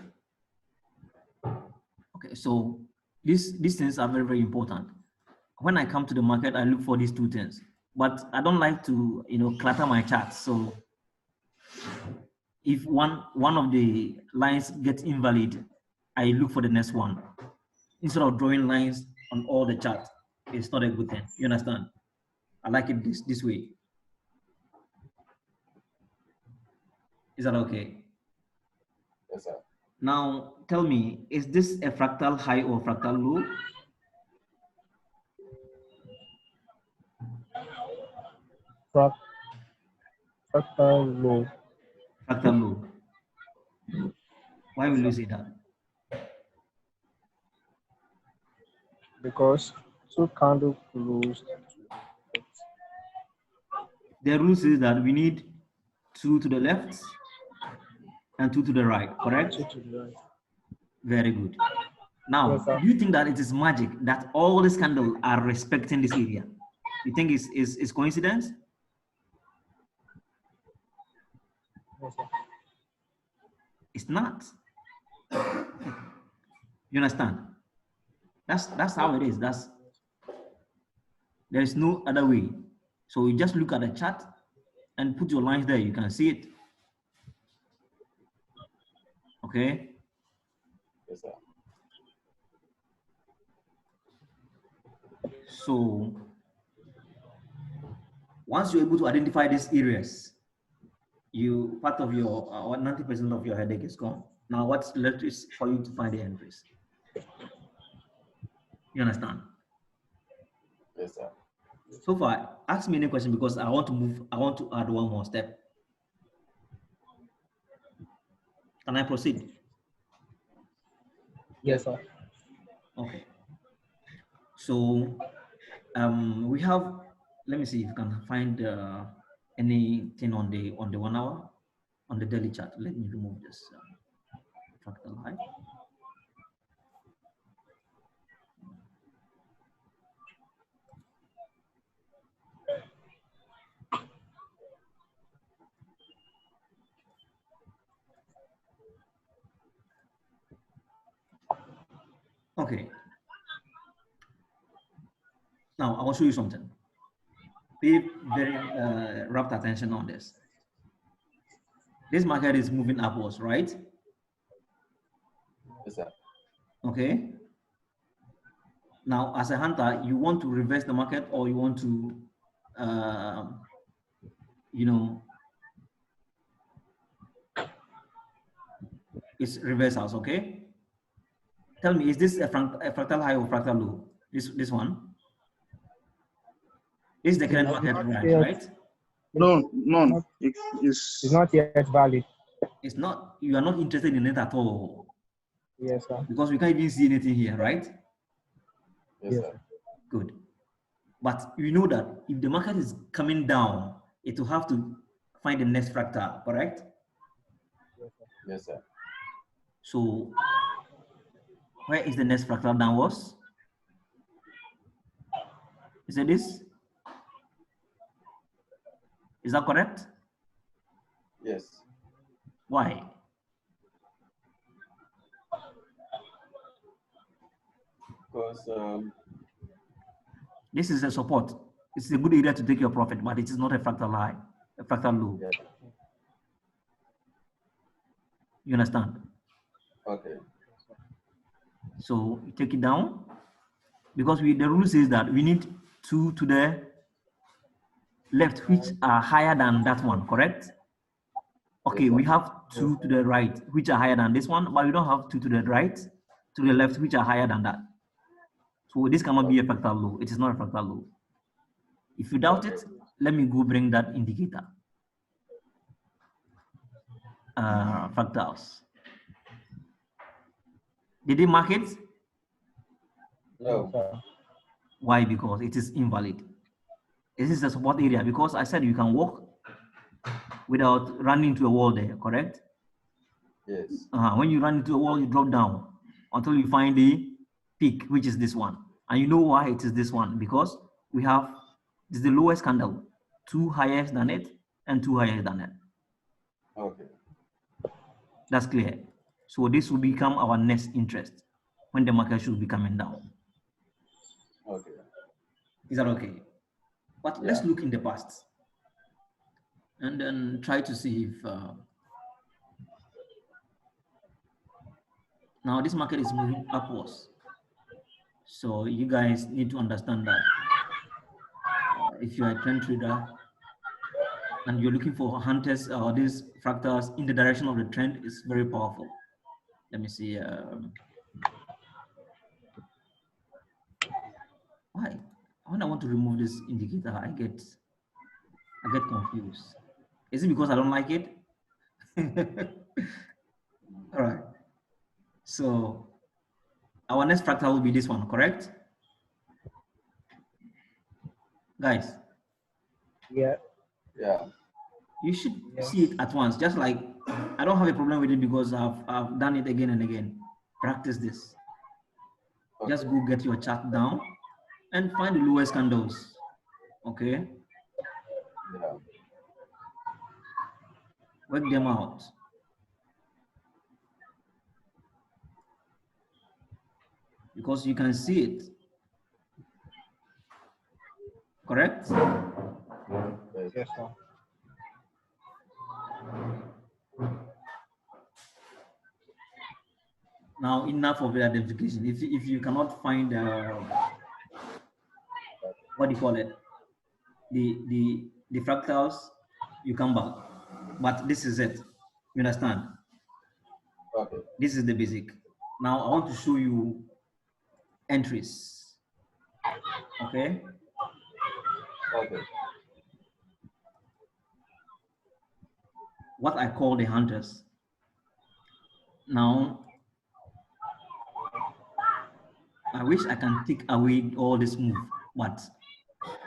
Okay, so these things are very, very important. When I come to the market, I look for these two things, but I don't like to, clutter my charts. So if one of the lines gets invalid, I look for the next one. Instead of drawing lines on all the charts, it's not a good thing. You understand? I like it this way. Is that okay? Yes, sir. Now, tell me, is this a fractal high or fractal low? Fractal low. Fractal low. Why will you say that? Because two candle closed. The rule says that we need two to the left and two to the right, correct? Two to the right. Very good. Now, Yes, sir. do you think that it is magic that all these candles are respecting this area? You think it's coincidence? Yes, sir. It's not. You understand? That's how it is. There is no other way. So you just look at the chart and put your lines there. You can see it. Okay. Yes, sir. So once you're able to identify these areas, you part of your 90% of your headache is gone. Now what's left is for you to find the entries. You understand? Yes, sir. So far, ask me any question because I want to add one more step. Can I proceed? Yes, sir. Okay. So we have, let me see if you can find anything on the 1 hour on the daily chart. Let me remove this fractal high. Okay. Now I will show you something. Pay very rapt attention on this. This market is moving upwards, right? Yes, sir. Okay. Now, as a hunter, you want to reverse the market or you want to, you know, it's reversals, okay? Tell me, is this a fractal high or fractal low? This one? This is the current market Not range, yet. right? No, none. Not- It's It's not yet valid. It's not, you are not interested in it at all Yes, sir. because we can't even see anything here, right? Yes, Yes, sir. sir. Good. But you know that if the market is coming down, it will have to find the next fractal, correct? Yes, sir. So where is the next fractal downwards? Is it this? Is that correct? Yes. Why? Because This is a support. It's a good area to take your profit, but it is not a fractal high, a fractal low. yeah. You understand? Okay. So you take it down because the rule says that we need two to the left, which are higher than that one, correct? Okay, Yes, sir. we have two to the right, which are higher than this one, but we don't have two to the right, to the left, which are higher than that. So this cannot be a fractal low. It is not a fractal low. If you doubt it, let me go bring that indicator. Fractals. Did they mark it? No. sir. Why? Because it is invalid. This is the support area because I said you can walk without running into a wall there, correct? Yes. When you run into a wall, you drop down until you find the peak, which is this one. And you know why it is this one? Because we have, this is the lowest candle, two higher than it and two higher than it. Okay. That's clear. So this will become our next interest when the market should be coming down. Okay. Is that okay? But let's Yeah. look in the past and then try to see if now this market is moving upwards. So you guys need to understand that if you are a trend trader and you're looking for hunters or these fractals in the direction of the trend, it's very powerful. Let me see. Why? When I want to remove this indicator, I get confused. Is it because I don't like it? All right. So our next fractal will be this one, correct? Guys, Yeah. Yeah. you should Yes. see it at once. Just like I don't have a problem with it because I've done it again and again. Practice this. Okay. Just go get your chart down and find the lowest candles. Okay, Yeah. work them out. because you can see it. Correct? Yes, sir. Now, enough of the identification. If you cannot find what do you call it, the fractals, you come back. But this is it. You understand? Okay. This is the basic. Now I want to show you entries. Okay. Okay. What I call the hunters. Now, I wish I can take away all this move, but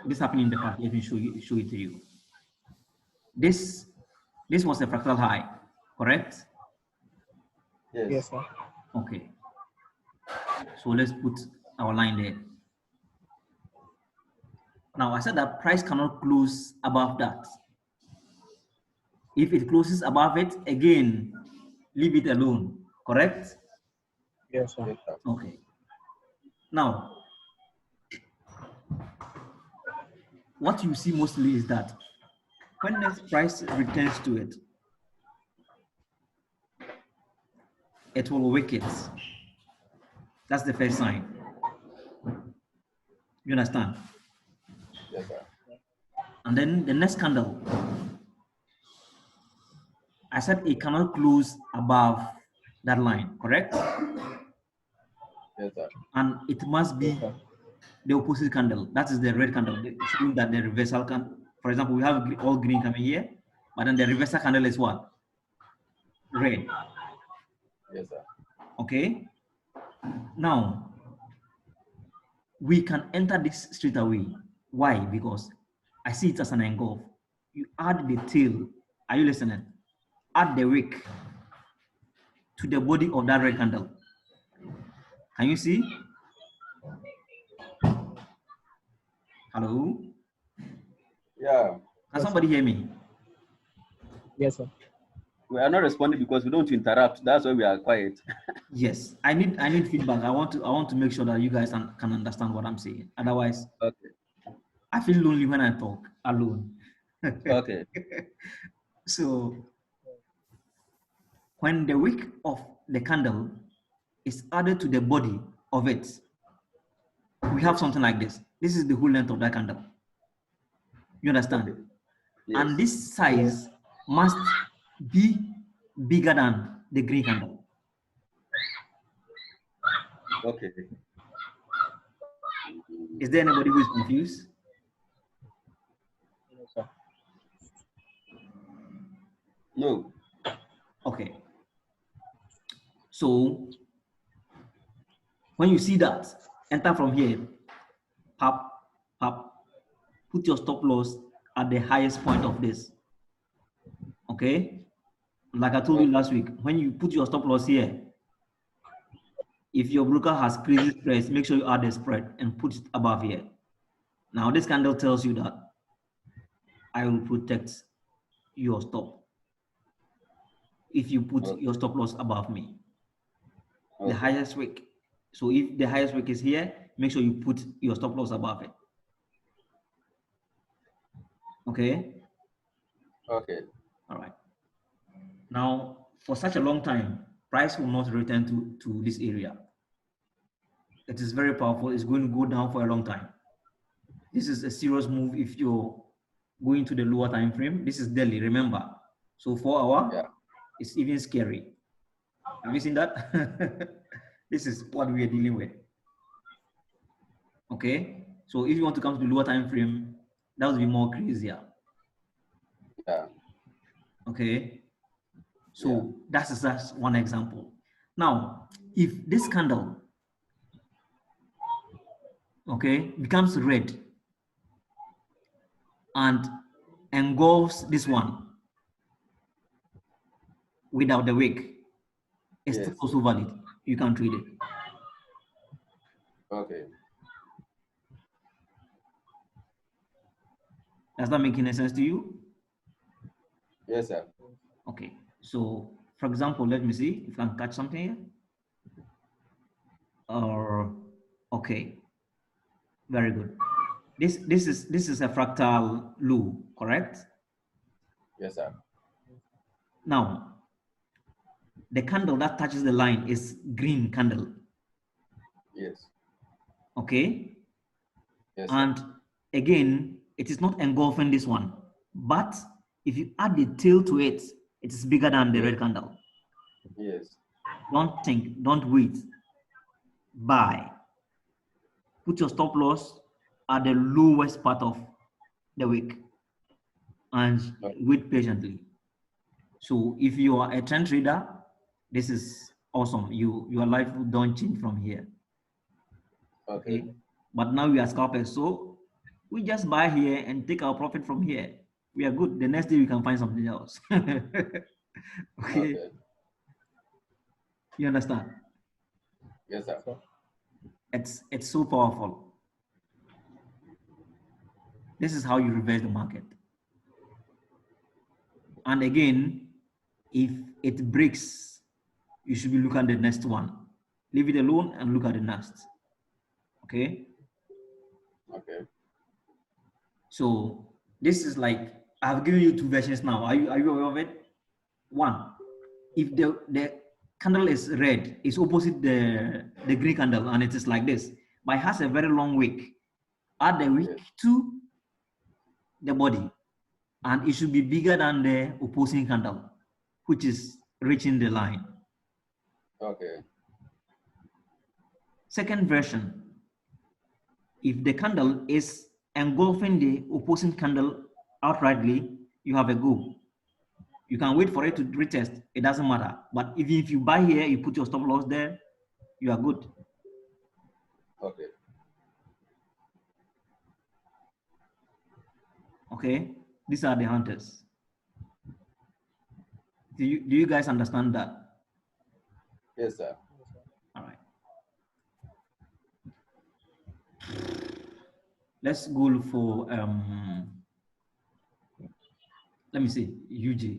this happened in the past. Let me show it to you. This was a fractal high, correct? Yes. Yes, sir. Okay. So let's put our line there. Now I said that price cannot close above that. If it closes above it, again, leave it alone, correct? Yes, sir. Yes, sir. Okay. Now, what you see mostly is that when the price returns to it, it will wick it. That's the first sign. You understand? Yes, sir. And then the next candle, I said it cannot close above that line, correct? Yes, sir. And it must be Yes, sir. the opposite candle. That is the red candle, showing that the reversal can. For example, we have all green coming here, but then the reversal candle is what? Red. Yes, sir. Okay. Now we can enter this straight away. Why? Because I see it as an engulf. You add the tail. Are you listening? Add the wick to the body of that red candle. Can you see? Hello? Yeah. Can somebody hear me? Yes, sir. We are not responding because we don't interrupt. That's why we are quiet. Yes. I need feedback. I want to make sure that you guys can understand what I'm saying. Otherwise, Okay. I feel lonely when I talk alone. Okay. So when the wick of the candle is added to the body of it, we have something like this. This is the whole length of that candle. You understand? Okay. Yes. And this size must be bigger than the green candle. Okay. Is there anybody who is confused? Yes, sir. No. Okay. So when you see that, enter from here, pop, pop, put your stop loss at the highest point of this. Okay? Like I told you last week, when you put your stop loss here, if your broker has crazy spreads, make sure you add the spread and put it above here. Now this candle tells you that I will protect your stop if you put your stop loss above me. The Okay. highest wick. So if the highest wick is here, make sure you put your stop loss above it. Okay? Okay. All right. Now, for such a long time, price will not return to this area. It is very powerful. It's going to go down for a long time. This is a serious move if you're going to the lower time frame. This is daily, remember. So 4 hour, Yeah. it's even scary. Have you seen that? This is what we are dealing with. Okay. So if you want to come to the lower time frame, that would be more crazier. Yeah. Okay. So that's just one example. Now, if this candle, okay, becomes red and engulfs this one without the wick, it's still Yes. also valid. You can trade it. Okay. Does that make any sense to you? Yes, sir. Okay. So, for example, let me see if I can catch something here. Or okay, very good. This is a fractal loop, correct? Yes, sir. Now, the candle that touches the line is green candle, Yes. okay? Yes, sir. And again, it is not engulfing this one, but if you add the tail to it, it is bigger than the Yes. red candle. Yes. Don't think, don't wait. Buy. Put your stop loss at the lowest part of the wick and wait patiently. So if you are a trend trader, this is awesome. Your life don't change from here. Okay. Okay. But now we are scalpers, so we just buy here and take our profit from here. We are good. The next day we can find something else. Okay. Okay. You understand? Yes, sir. It's so powerful. This is how you reverse the market. And again, if it breaks, you should be looking at the next one. Leave it alone and look at the next. Okay. Okay. So this is like I've given you two versions now. Are you aware of it? One, if the candle is red, it's opposite the green candle, and it is like this, but it has a very long wick. Add the wick to the body, and it should be bigger than the opposing candle, which is reaching the line. Okay. Second version, if the candle is engulfing the opposing candle outrightly, you have a go. You can wait for it to retest. It doesn't matter. But even if you buy here, you put your stop loss there, you are good. Okay. Okay. These are the hunters. Do you guys understand that? Yes, sir. All right. Let's go look for let me see, UG.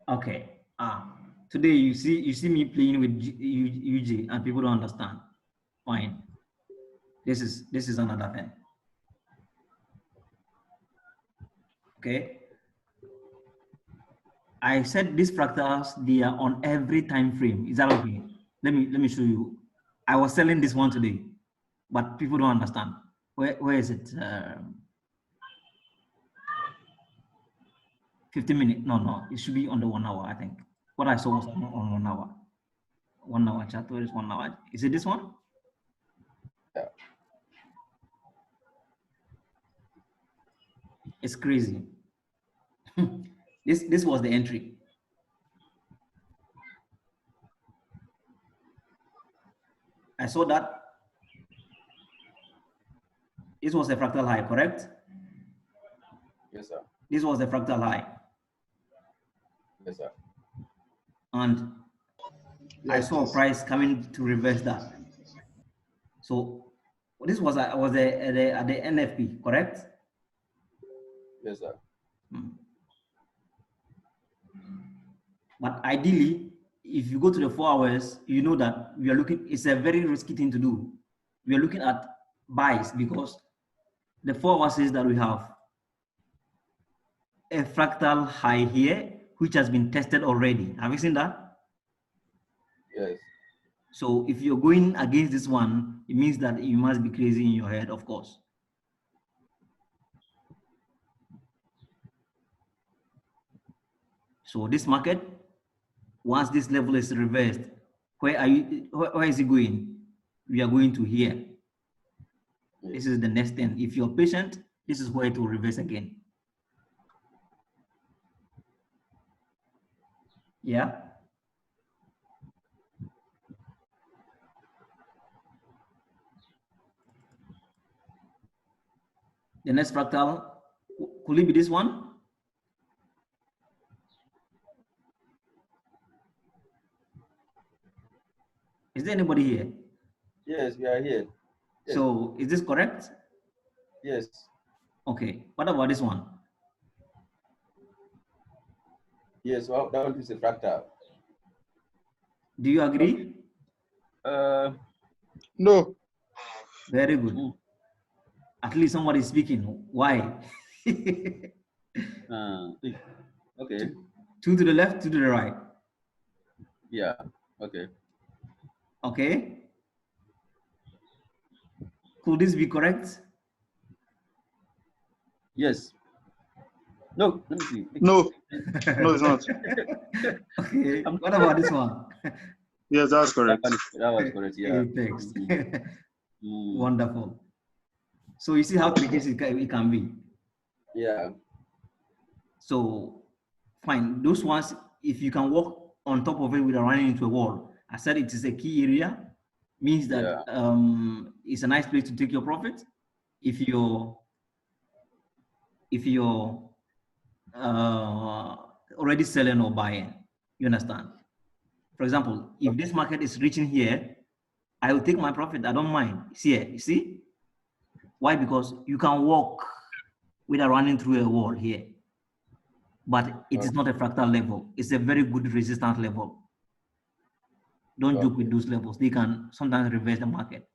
Okay. Today you see me playing with UG and people don't understand. Fine. This is another thing. Okay. I said these fractals, they are on every time frame. Is that okay? Let me show you. I was selling this one today, but people don't understand. Where is it? 15 minutes? No, it should be on the 1 hour, I think. What I saw was on 1 hour. 1 hour chat. Where is 1 hour? Is it this one? Yeah. It's crazy. This was the entry. I saw that. This was a fractal high, correct? Yes, sir. This was the fractal high. Yes, sir. And I saw a price coming to reverse that. So this was at the NFP, correct? Yes, sir. But ideally, if you go to the 4 hours, you know that we are looking, it's a very risky thing to do. We are looking at buys because the 4 hours says that we have a fractal high here, which has been tested already. Have you seen that? Yes. So if you're going against this one, it means that you must be crazy in your head, of course. So this market, once this level is reversed, where is it going? We are going to here. Yes. This is the next thing. If you're patient, this is where it will reverse again. Yeah. The next fractal, could it be this one? Is there anybody here? Yes, we are here. Yes. So is this correct? Yes. Okay. What about this one? Yes, well, that one is a fractal. Do you agree? No. Very good. Mm. At least somebody is speaking. Why? Okay. Two to the left, two to the right. Yeah. Okay. Okay. Could this be correct? Yes. No. Let me see. No. No, it's not. Okay. What about this one? Yes, that's correct. That was correct. Yeah. A text. Mm. Wonderful. So you see how tricky it can be. Yeah. So fine. Those ones, if you can walk on top of it without running into a wall, I said it is a key area, means that it's a nice place to take your profit. If you're already selling or buying, you understand? For example, if this market is reaching here, I will take my profit. I don't mind. It's here. You see? Why? Because you can walk without running through a wall here. But it is not a fractal level. It's a very good resistance level. Don't joke with those levels. They can sometimes reverse the market.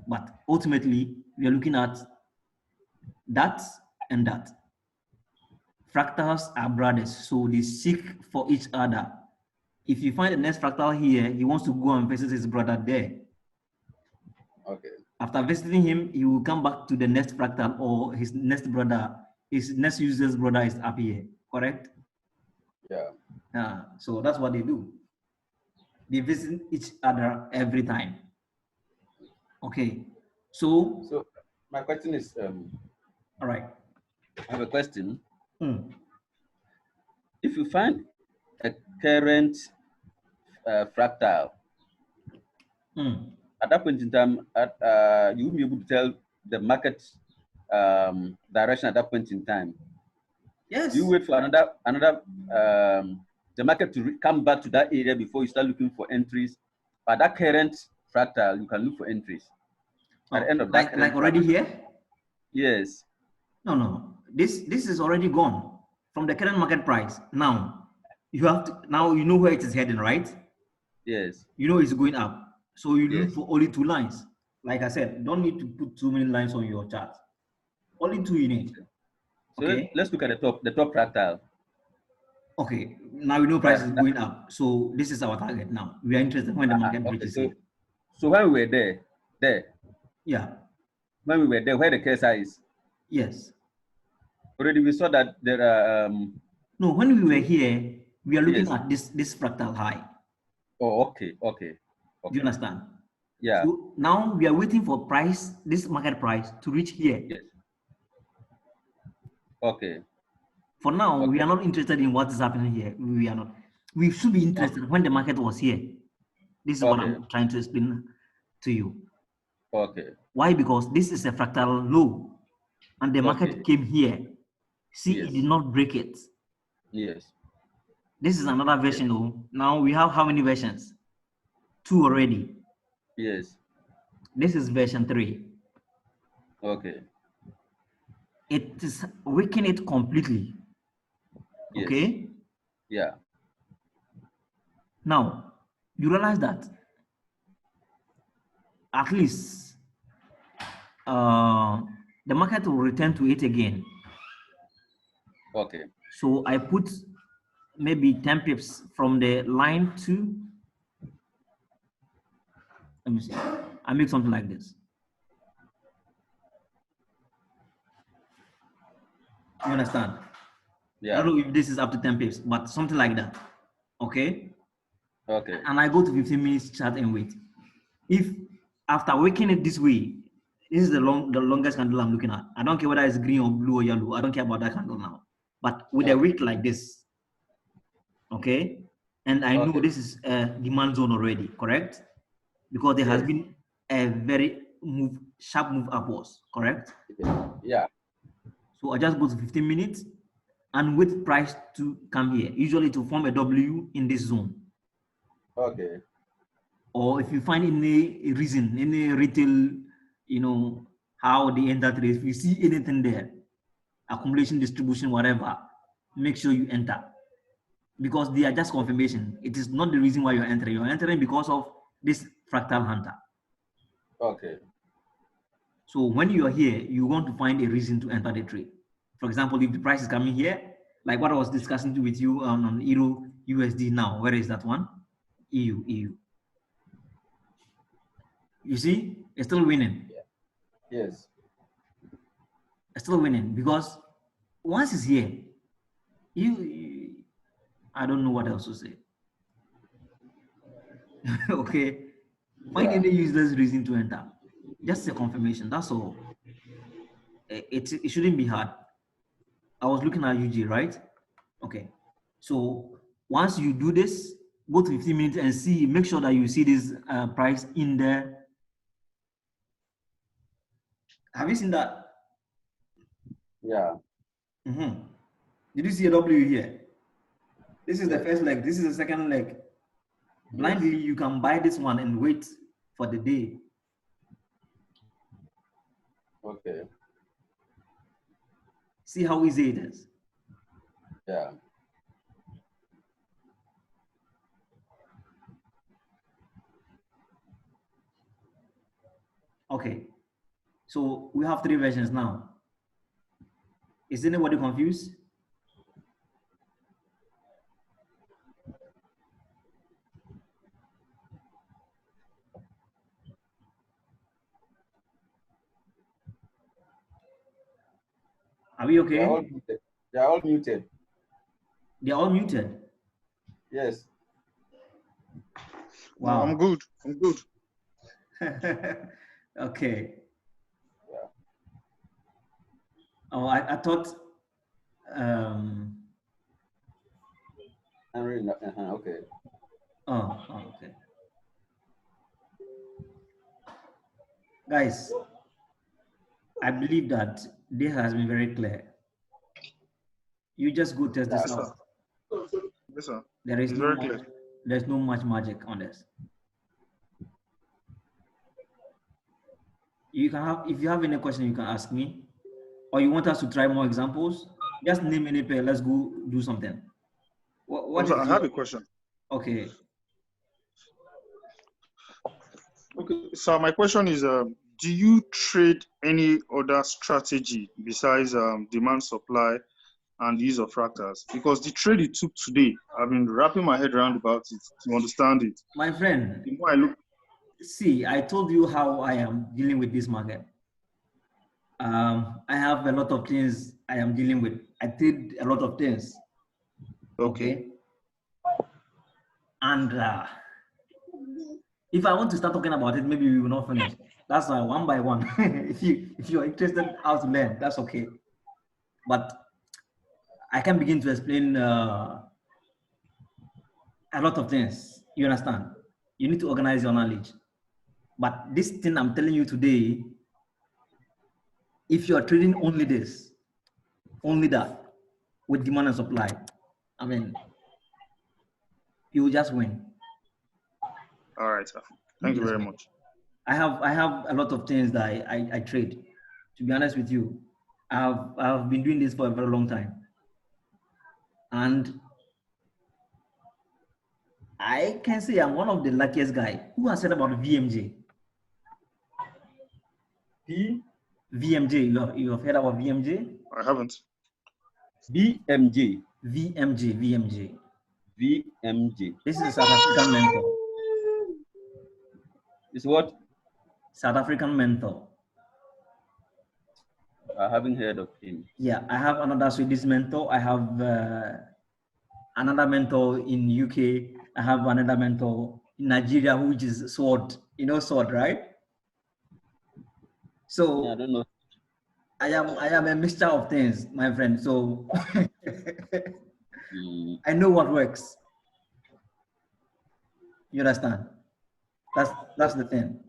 But ultimately, we are looking at that and that. Fractals are brothers, so they seek for each other. If you find the next fractal here, he wants to go and visit his brother there. Okay. After visiting him, he will come back to the next fractal, or his next brother, his next user's brother is up here, correct? Yeah. So that's what they do. They visit each other every time. Okay. So my question is, all right. I have a question. Hmm. If you find a current fractal, at that point in time, you will be able to tell the market direction at that point in time. Yes. You wait for the market to come back to that area before you start looking for entries. At that current fractal, you can look for entries. At the end of that, like already fractal. here? Yes. No. This is already gone from the current market price. Now you have to, now you know where it is heading, right? Yes. You know it's going up. So you look Yes. for only 2 lines. Like I said, don't need to put too many lines on your chart. Only 2 you need. So Okay. let's look at the top fractal. Okay. Now we know price is going up. So this is our target now. We are interested when the market reaches here. So when we were there. Yeah. When we were there, where the KSI is. Yes. Already we saw that there are no, when we were here, we are looking at this fractal high. Oh, okay. Do you understand? Yeah. So now we are waiting for this market price to reach here. Yes. Okay. For now, we are not interested in what is happening here. We are not. We should be interested when the market was here. This is what I'm trying to explain to you. Okay. Why? Because this is a fractal low, and the market came here. See, it did not break it. Yes. This is another version though. Now we have how many versions? 2 already. Yes. This is version 3. Okay. It is weakening it completely. Yes. Okay? Yeah. Now, you realize that at least the market will return to it again. Okay. So I put maybe 10 pips from the line to, let me see, I make something like this. You understand? Yeah. I don't know if this is up to 10 pips, but something like that. Okay? Okay. And I go to 15 minutes chart and wait. If after waking it this way, this is the longest candle I'm looking at. I don't care whether it's green or blue or yellow. I don't care about that candle now. But with a wick like this, okay? And I know this is a demand zone already, correct? Because there has been a very sharp move upwards, correct? Yeah. So I just go to 15 minutes and wait price to come here. Usually to form a W in this zone. Okay. Or if you find any reason, any retail, how they enter trade, if you see anything there, accumulation, distribution, whatever, make sure you enter. Because they are just confirmation. It is not the reason why you're entering. You're entering because of this fractal hunter. Okay. So when you are here, you want to find a reason to enter the trade. For example, if the price is coming here, like what I was discussing with you on Euro USD now, where is that one? EU. You see, it's still winning. Yes. It's still winning because once it's here, I don't know what else to say. Okay, find Yeah. any useless reason to enter. Just a confirmation. That's all. It shouldn't be hard. I was looking at UG, right? Okay. So once you do this, go to 15 minutes and see, make sure that you see this price in there. Have you seen that? Yeah. Did you see a W here? This is the Yes. first leg. This is the second leg. Blindly, you can buy this one and wait for the day. Okay. See how easy it is. Yeah. Okay. So we have 3 versions now. Is anybody confused? Are we okay? They're all muted. They're all muted. They're all muted. Yes. No, Wow. I'm good. I'm good. Okay. Yeah. Oh, I thought I'm reading that. Okay. Okay. Guys, I believe that this has been very clear. You just go test this Yes, sir. out. Yes, sir. There is It's no very much, clear. there's no much magic on this. You can have, if you have any question, you can ask me, or you want us to try more examples, just name any pair. Let's go do something. What Also, is I have a question. okay? Okay, so my question is, do you trade any other strategy besides demand supply and use of fractals? Because the trade you took today, I've been wrapping my head around about it to understand it. My friend, The more I look, see, I told you how I am dealing with this market. I have a lot of things I am dealing with. I did a lot of things. okay. And if I want to start talking about it, maybe we will not finish. That's why one by one. if you're interested how to learn, that's okay. But I can begin to explain a lot of things. You understand? You need to organize your knowledge. But this thing I'm telling you today, if you are trading only this, only that, with demand and supply, I mean, you will just win. All right, sir. Thank you very much. I have a lot of things that I trade. To be honest with you, I've been doing this for a very long time, and I can say I'm one of the luckiest guy who has said about VMJ. VMJ, you have heard about VMJ? I haven't. BMJ. VMJ. VMJ. This is a South African mentor. Is what? South African mentor. I haven't heard of him. Yeah, I have another Swedish mentor. I have another mentor in UK. I have another mentor in Nigeria, which is Sword. You know Sword, right? So Yeah, I don't know. I am a mixture of things, my friend. So I know what works. You understand? That's the thing.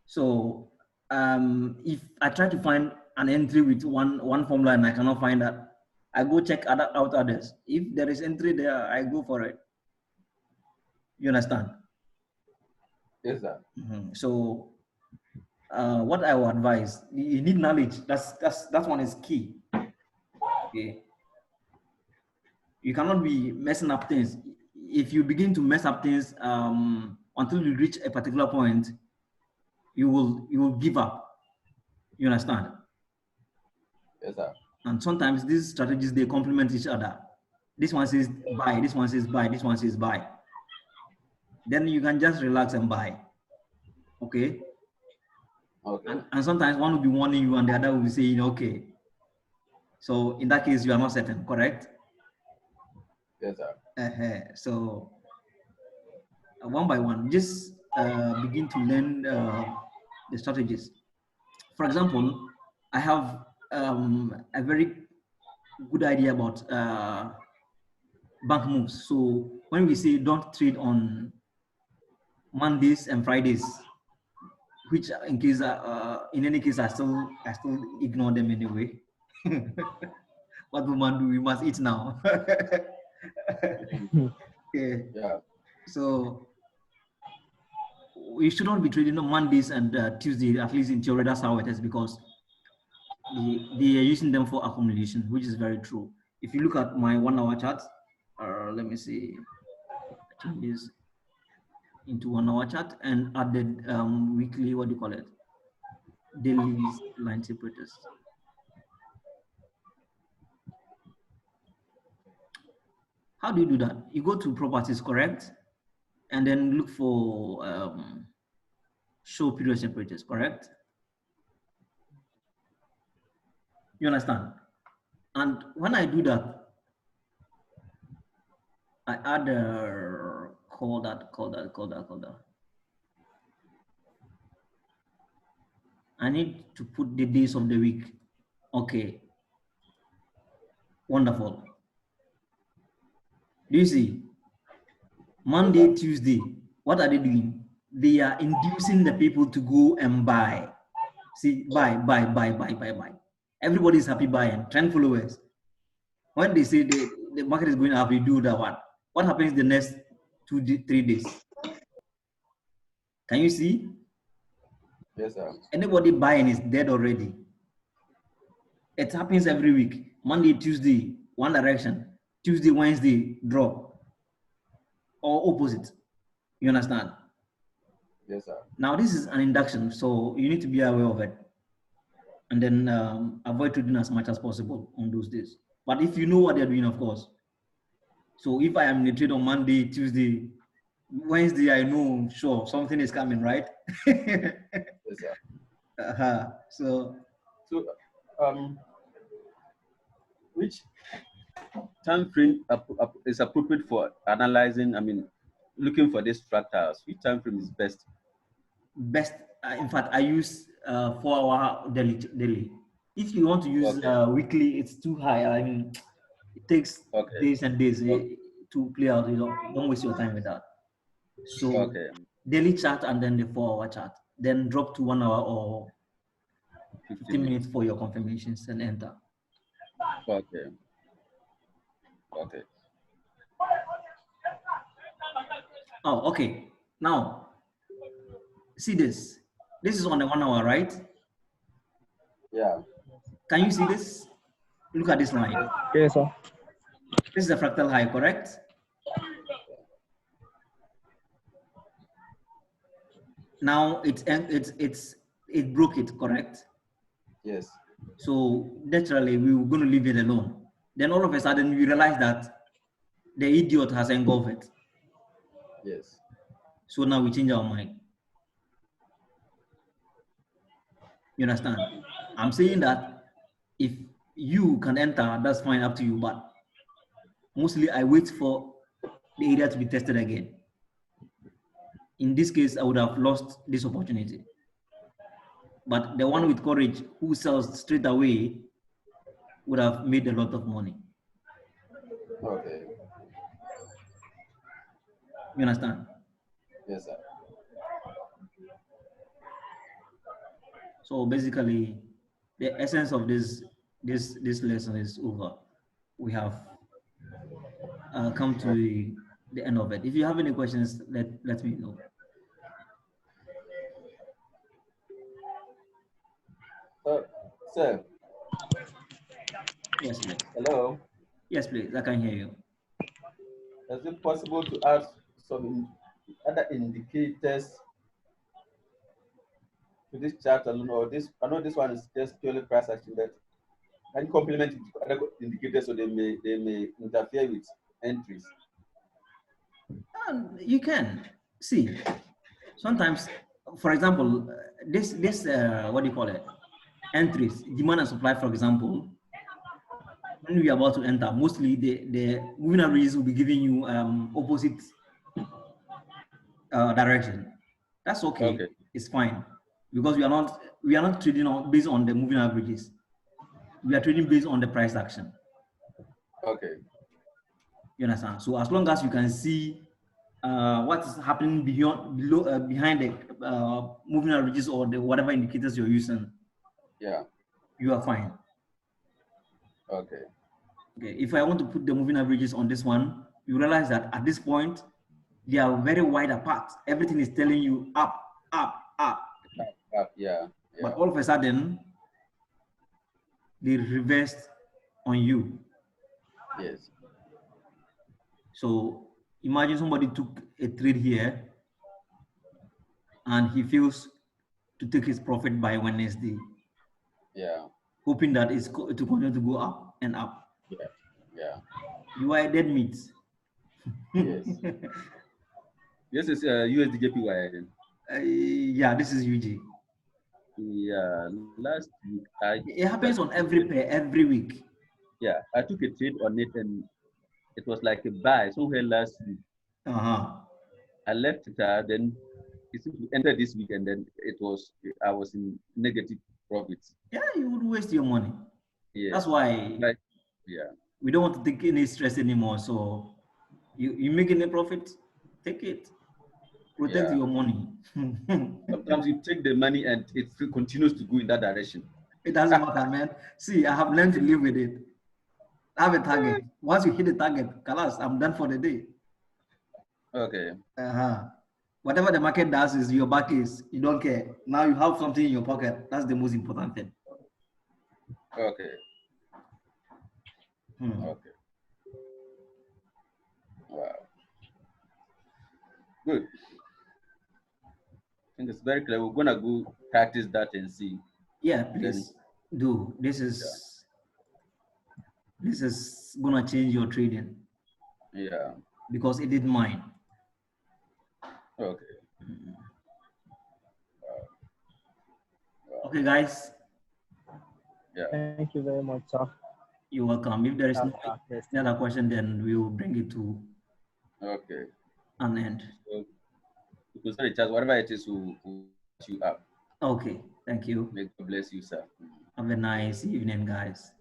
So if I try to find an entry with one formula and I cannot find that, I go check out others. If there is entry there, I go for it. You understand? Yes, sir. So what I would advise, you need knowledge. That one is key. Okay. You cannot be messing up things. If you begin to mess up things, until you reach a particular point, you will give up. You understand? Yes, sir. And sometimes these strategies, they complement each other. This one says buy, this one says buy, this one says buy. Then you can just relax and buy. Okay. Okay. And sometimes one will be warning you and the other will be saying, okay. So in that case, you are not certain, correct? Yes, sir. So one by one, just begin to learn the strategies. For example, I have a very good idea about bank moves. So when we say don't trade on Mondays and Fridays, which in any case, I still ignore them anyway. What will man do? We must eat now. Okay. Yeah. So we should not be trading on Mondays and Tuesday, at least in theory, that's how it is, because they are using them for accumulation, which is very true. If you look at my 1 hour chart, let me see, change this into 1 hour chart and added weekly, what do you call it? Daily line separators. How do you do that? You go to properties, correct? And then look for show period separators, correct? You understand? And when I do that, I add call that. I need to put the days of the week. Okay. Wonderful. Do you see? Monday, Tuesday, what are they doing? They are inducing the people to go and buy. See, buy. Everybody is happy buying, trend followers. When they say the market is going up, you do that one. What happens the next 3 days? Can you see? Yes, sir. Anybody buying is dead already. It happens every week. Monday, Tuesday, one direction. Tuesday, Wednesday, drop. Or opposite. You understand? Yes, sir. Now, this is an induction, so you need to be aware of it. And then avoid trading as much as possible on those days. But if you know what they're doing, of course. So if I am in a trade on Monday, Tuesday, Wednesday, I know, sure, something is coming, right? Yes, sir. So, which time frame is appropriate for analyzing? I mean, looking for these fractals. Which time frame is best? Best. In fact, I use 4-hour daily. If you want to use weekly, it's too high. I mean, it takes days and days to play out. You know, don't waste your time with that. So daily chart and then the 4-hour chart. Then drop to 1 hour or 15 minutes for your confirmations and enter. Okay. Oh, okay. Now, see this. This is on the 1 hour, right? Yeah. Can you see this? Look at this line. Yes, sir. This is a fractal high, correct? Now it broke it, correct? Yes. So naturally we were going to leave it alone. Then all of a sudden we realize that the idiot has engulfed it. Yes. So now we change our mind. You understand? I'm saying that if you can enter, that's fine, up to you. But mostly I wait for the area to be tested again. In this case, I would have lost this opportunity. But the one with courage who sells straight away would have made a lot of money. Okay. You understand? Yes, sir. So basically, the essence of this lesson is over. We have come to the end of it. If you have any questions, let me know. Sir. Yes, please. Hello. Yes, please. I can hear you. Is it possible to add some other indicators to this chart alone, or this, I know this one is just purely price action, but can you complement it with other indicators so they may interfere with entries? You can see sometimes, for example, this what do you call it? Entries, demand and supply, for example. When we are about to enter, mostly the moving averages will be giving you opposite direction. That's okay. Okay. It's fine because we are not trading based on the moving averages. We are trading based on the price action. Okay. You understand? So as long as you can see what is happening behind the moving averages or the whatever indicators you're using, Yeah. you are fine. Okay. Okay. If I want to put the moving averages on this one, you realize that at this point they are very wide apart. Everything is telling you up, up, up. Yeah. But all of a sudden, they reversed on you. Yes. So imagine somebody took a trade here and he feels to take his profit by Wednesday, Yeah. hoping that to continue to go up and up. Yeah. Yeah. You are a dead meat. Yes. Yes, it's USDJPY. Yeah, this is UG. Yeah. Last week It happens on every pair every week. yeah, I took a trade on it and it was like a buy somewhere last week. I left it then it seemed to enter this week and then I was in negative profits. Yeah, you would waste your money. Yeah. That's why yeah. we don't want to take any stress anymore. So you make any profit, take it. Protect your money. Sometimes you take the money and it still continues to go in that direction. It doesn't matter, man. See, I have learned to live with it. I have a target. Once you hit the target, kalas, I'm done for the day. Okay. Whatever the market does is your back is, you don't care. Now you have something in your pocket. That's the most important thing. Okay. Okay. Wow. Good. I think it's very clear. We're gonna go practice that and see. Yeah, please do. This is gonna change your trading. Yeah. Because it did mine. Okay. Okay, guys. Yeah. Thank you very much, sir. You're welcome. If there is no Yes. other question, then we'll bring it to an end. So, because whatever it is, will you up. Okay, thank you. May God bless you, sir. Have a nice evening, guys.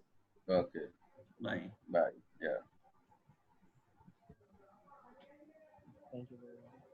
Okay. Bye. Bye. Yeah. Thank you very much.